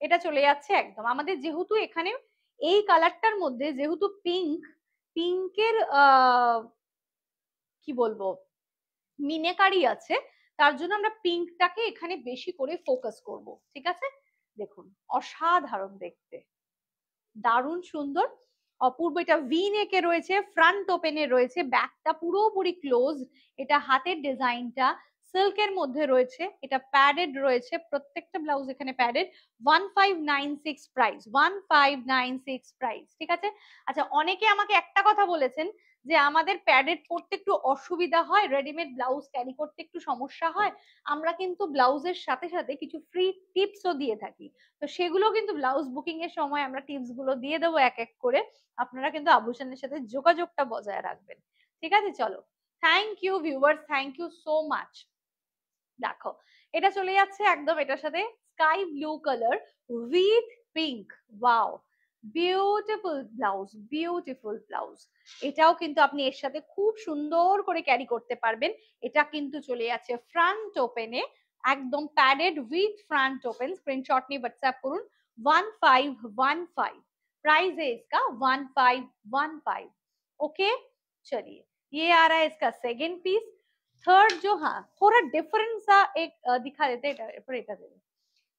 এটা চলে যাচ্ছে একদম আমাদের, যেহেতু এখানে এই কালারটার মধ্যে যেহেতু পিঙ্ক, পিঙ্কের কি বলবো মিনেকারি আছে, তার জন্য আমরা পিঙ্কটাকে এখানে বেশি করে ফোকাস করব। ঠিক আছে, দেখুন অসাধারণ দেখতে, দারুণ সুন্দর, অপূর্ব। এটা ভি নেকে রয়েছে, ফ্রন্ট ওপেনে রয়েছে, ব্যাকটা পুরোপুরি ক্লোজ, এটা হাতের ডিজাইনটা সিল্কের মধ্যে রয়েছে, এটা প্যাডেড রয়েছে, প্রত্যেকটা ব্লাউজ এখানে প্যাডেড। 1596 price, 1596 price. ঠিক আছে, আচ্ছা অনেকে আমাকে একটা কথা বলেছেন যে আমাদের প্যাডেড পরতে একটু অসুবিধা হয়, রেডিমেড ব্লাউজ ক্যারি করতে একটু সমস্যা হয়। আমরা কিন্তু ব্লাউজের সাথে সাথে কিছু ফ্রি টিপসও দিয়ে থাকি, তো সেগুলো কিন্তু ব্লাউজ বুকিং এর সময় আমরা টিপস গুলো দিয়ে দেবো এক এক করে, আপনারা কিন্তু আভূষণের সাথে যোগাযোগটা বজায় রাখবেন। ঠিক আছে, চলো, thank you viewers, thank you so much. দেখো এটা চলে যাচ্ছে একদম এটার সাথে sky blue colour with pink, wow beautiful blouse, beautiful blouse. এটাও কিন্তু আপনি এর সাথে খুব সুন্দর করে ক্যারি করতে পারবেন। এটা কিন্তু চলে যাচ্ছে ফ্রন্ট ওপেনে, একদম padded with front open. Screenshot নিয়ে হোয়াটসঅ্যাপ করুন 1515, प्राइस है इसका 1515। ओके, चलिए ये आ रहा है इसका सेकेंड पीस। थर्ड जो, हाँ थोड़ा डिफरेंट सा एक दिखा देते हैं,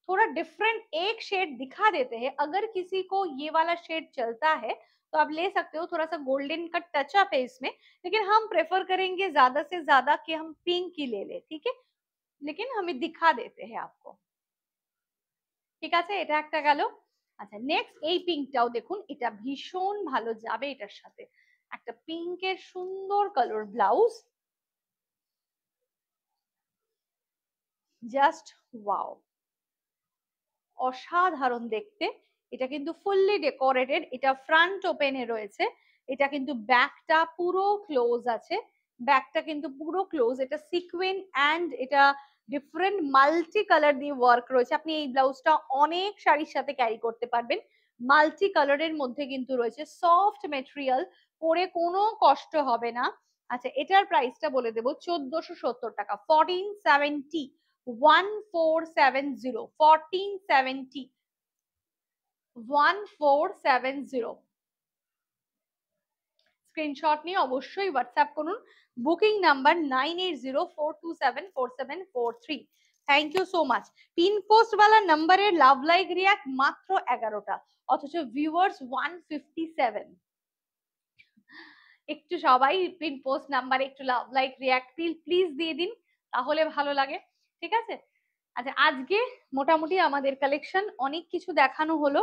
थोड़ा डिफरेंट एक शेड दिखा देते हैं। अगर किसी को ये वाला शेड चलता है तो आप ले सकते हो, थोड़ा सा गोल्डन का टच अप है इसमें, लेकिन हम प्रेफर करेंगे ज्यादा से ज्यादा कि हम पिंक ही ले ले। ठीक है, लेकिन हमें दिखा देते हैं आपको। ঠিক আছে, এটা একটা গেল। আচ্ছা নেক্সট এই পিঙ্কটাও দেখুন, এটা ভীষণ ভালো যাবে এটার সাথে, একটা পিঙ্কের সুন্দর কালার ব্লাউজ, জাস্ট ওয়াও, অসাধারণ দেখতে। এটা কিন্তু ফুললি ডেকোরেটেড, এটা ফ্রন্ট ওপেনে রয়েছে, এটা কিন্তু ব্যাকটা পুরো ক্লোজ আছে, ব্যাকটা কিন্তু পুরো ক্লোজ, এটা সিকোয়েন্স অ্যান্ড এটা ডিফারেন্ট মাল্টি কালার দিয়ে ওয়ার্ক রয়েছে। আপনি এই ব্লাউজটা অনেক শাড়ির সাথে ক্যারি করতে পারবেন, মাল্টি কালারের মধ্যে কিন্তু রয়েছে, সফট মেটেরিয়াল, পরে কোনো কষ্ট হবে না। আচ্ছা এটার প্রাইসটা বলে দেবো 1470 টাকা, 1470, 1470, 1470, 1470। স্ক্রিনশট নিয়ে অবশ্যই হোয়াটসঅ্যাপ করুন, booking number 980427474743। Thank you so much. Pin post वाला নাম্বারের লাভ লাইক রিয়াক্ট মাত্র 11টা, অথচ ভিউয়ার্স 157। একটু সবাই পিন পোস্ট নাম্বারে একটু লাভ লাইক রিয়াক্ট প্লিজ দিয়ে দিন, তাহলে ভালো লাগে। ঠিক আছে, আচ্ছা, আজকে মোটামুটি আমাদের কালেকশন অনেক কিছু দেখানো হলো।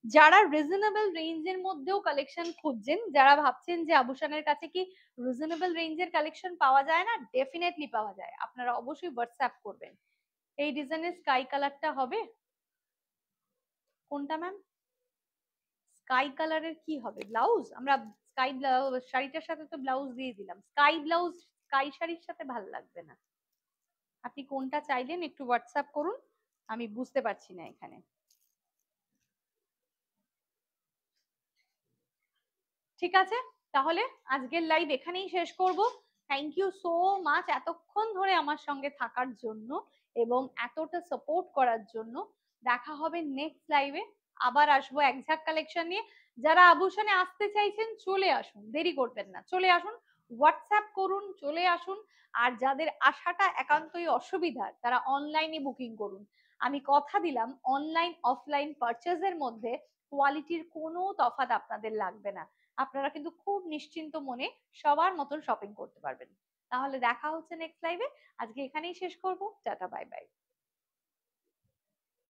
যারা রিজনেবল রেঞ্জের মধ্যেও কালেকশন খুঁজছেন, যারা ভাবছেন যে আভূষণের কাছে কি রিজনেবল রেঞ্জের কালেকশন পাওয়া যায় না, ডেফিনেটলি পাওয়া যায়। আপনারা অবশ্যই হোয়াটসঅ্যাপ করবেন। এই ডিজাইনের স্কাই কালারটা হবে কোনটা ম্যাম? স্কাই কালারের কি হবে ব্লাউজ? আমরা স্কাই ব্লাউজ শাড়িটার সাথে তো ব্লাউজ দিয়ে দিলাম। স্কাই ব্লাউজ স্কাই শাড়ির সাথে ভালো লাগবে না। আপনি কোনটা চাইলেন একটু হোয়াটসঅ্যাপ করুন, আমি বুঝতে পারছি না এখানে। ঠিক আছে, তাহলে আজকের লাইভ এখানেই শেষ করব। থ্যাংক ইউ সো মাচ এতক্ষণ ধরে আমার সঙ্গে থাকার জন্য এবং এতটা সাপোর্ট করার জন্য। দেখা হবে নেক্সট লাইভে, আবার আসবো একঝাক কালেকশন নিয়ে। যারা আভূষণে আসতে চাইছেন চলে আসুন, দেরি করবেন না, চলে আসুন, হোয়াটসঅ্যাপ করুন, চলে আসুন। আর যাদের আসাটা একান্তই অসুবিধার তারা অনলাইনে বুকিং করুন। আমি কথা দিলাম অনলাইন অফলাইন পারচেজের মধ্যে কোয়ালিটির কোনো তফাৎ আপনাদের লাগবে না। আপনারা কিন্তু খুব নিশ্চিন্ত মনে সবার মতন শপিং করতে পারবেন। তাহলে দেখা হচ্ছে নেক্সট লাইভে। আজকে এখানেই শেষ করব। Tata, bye bye.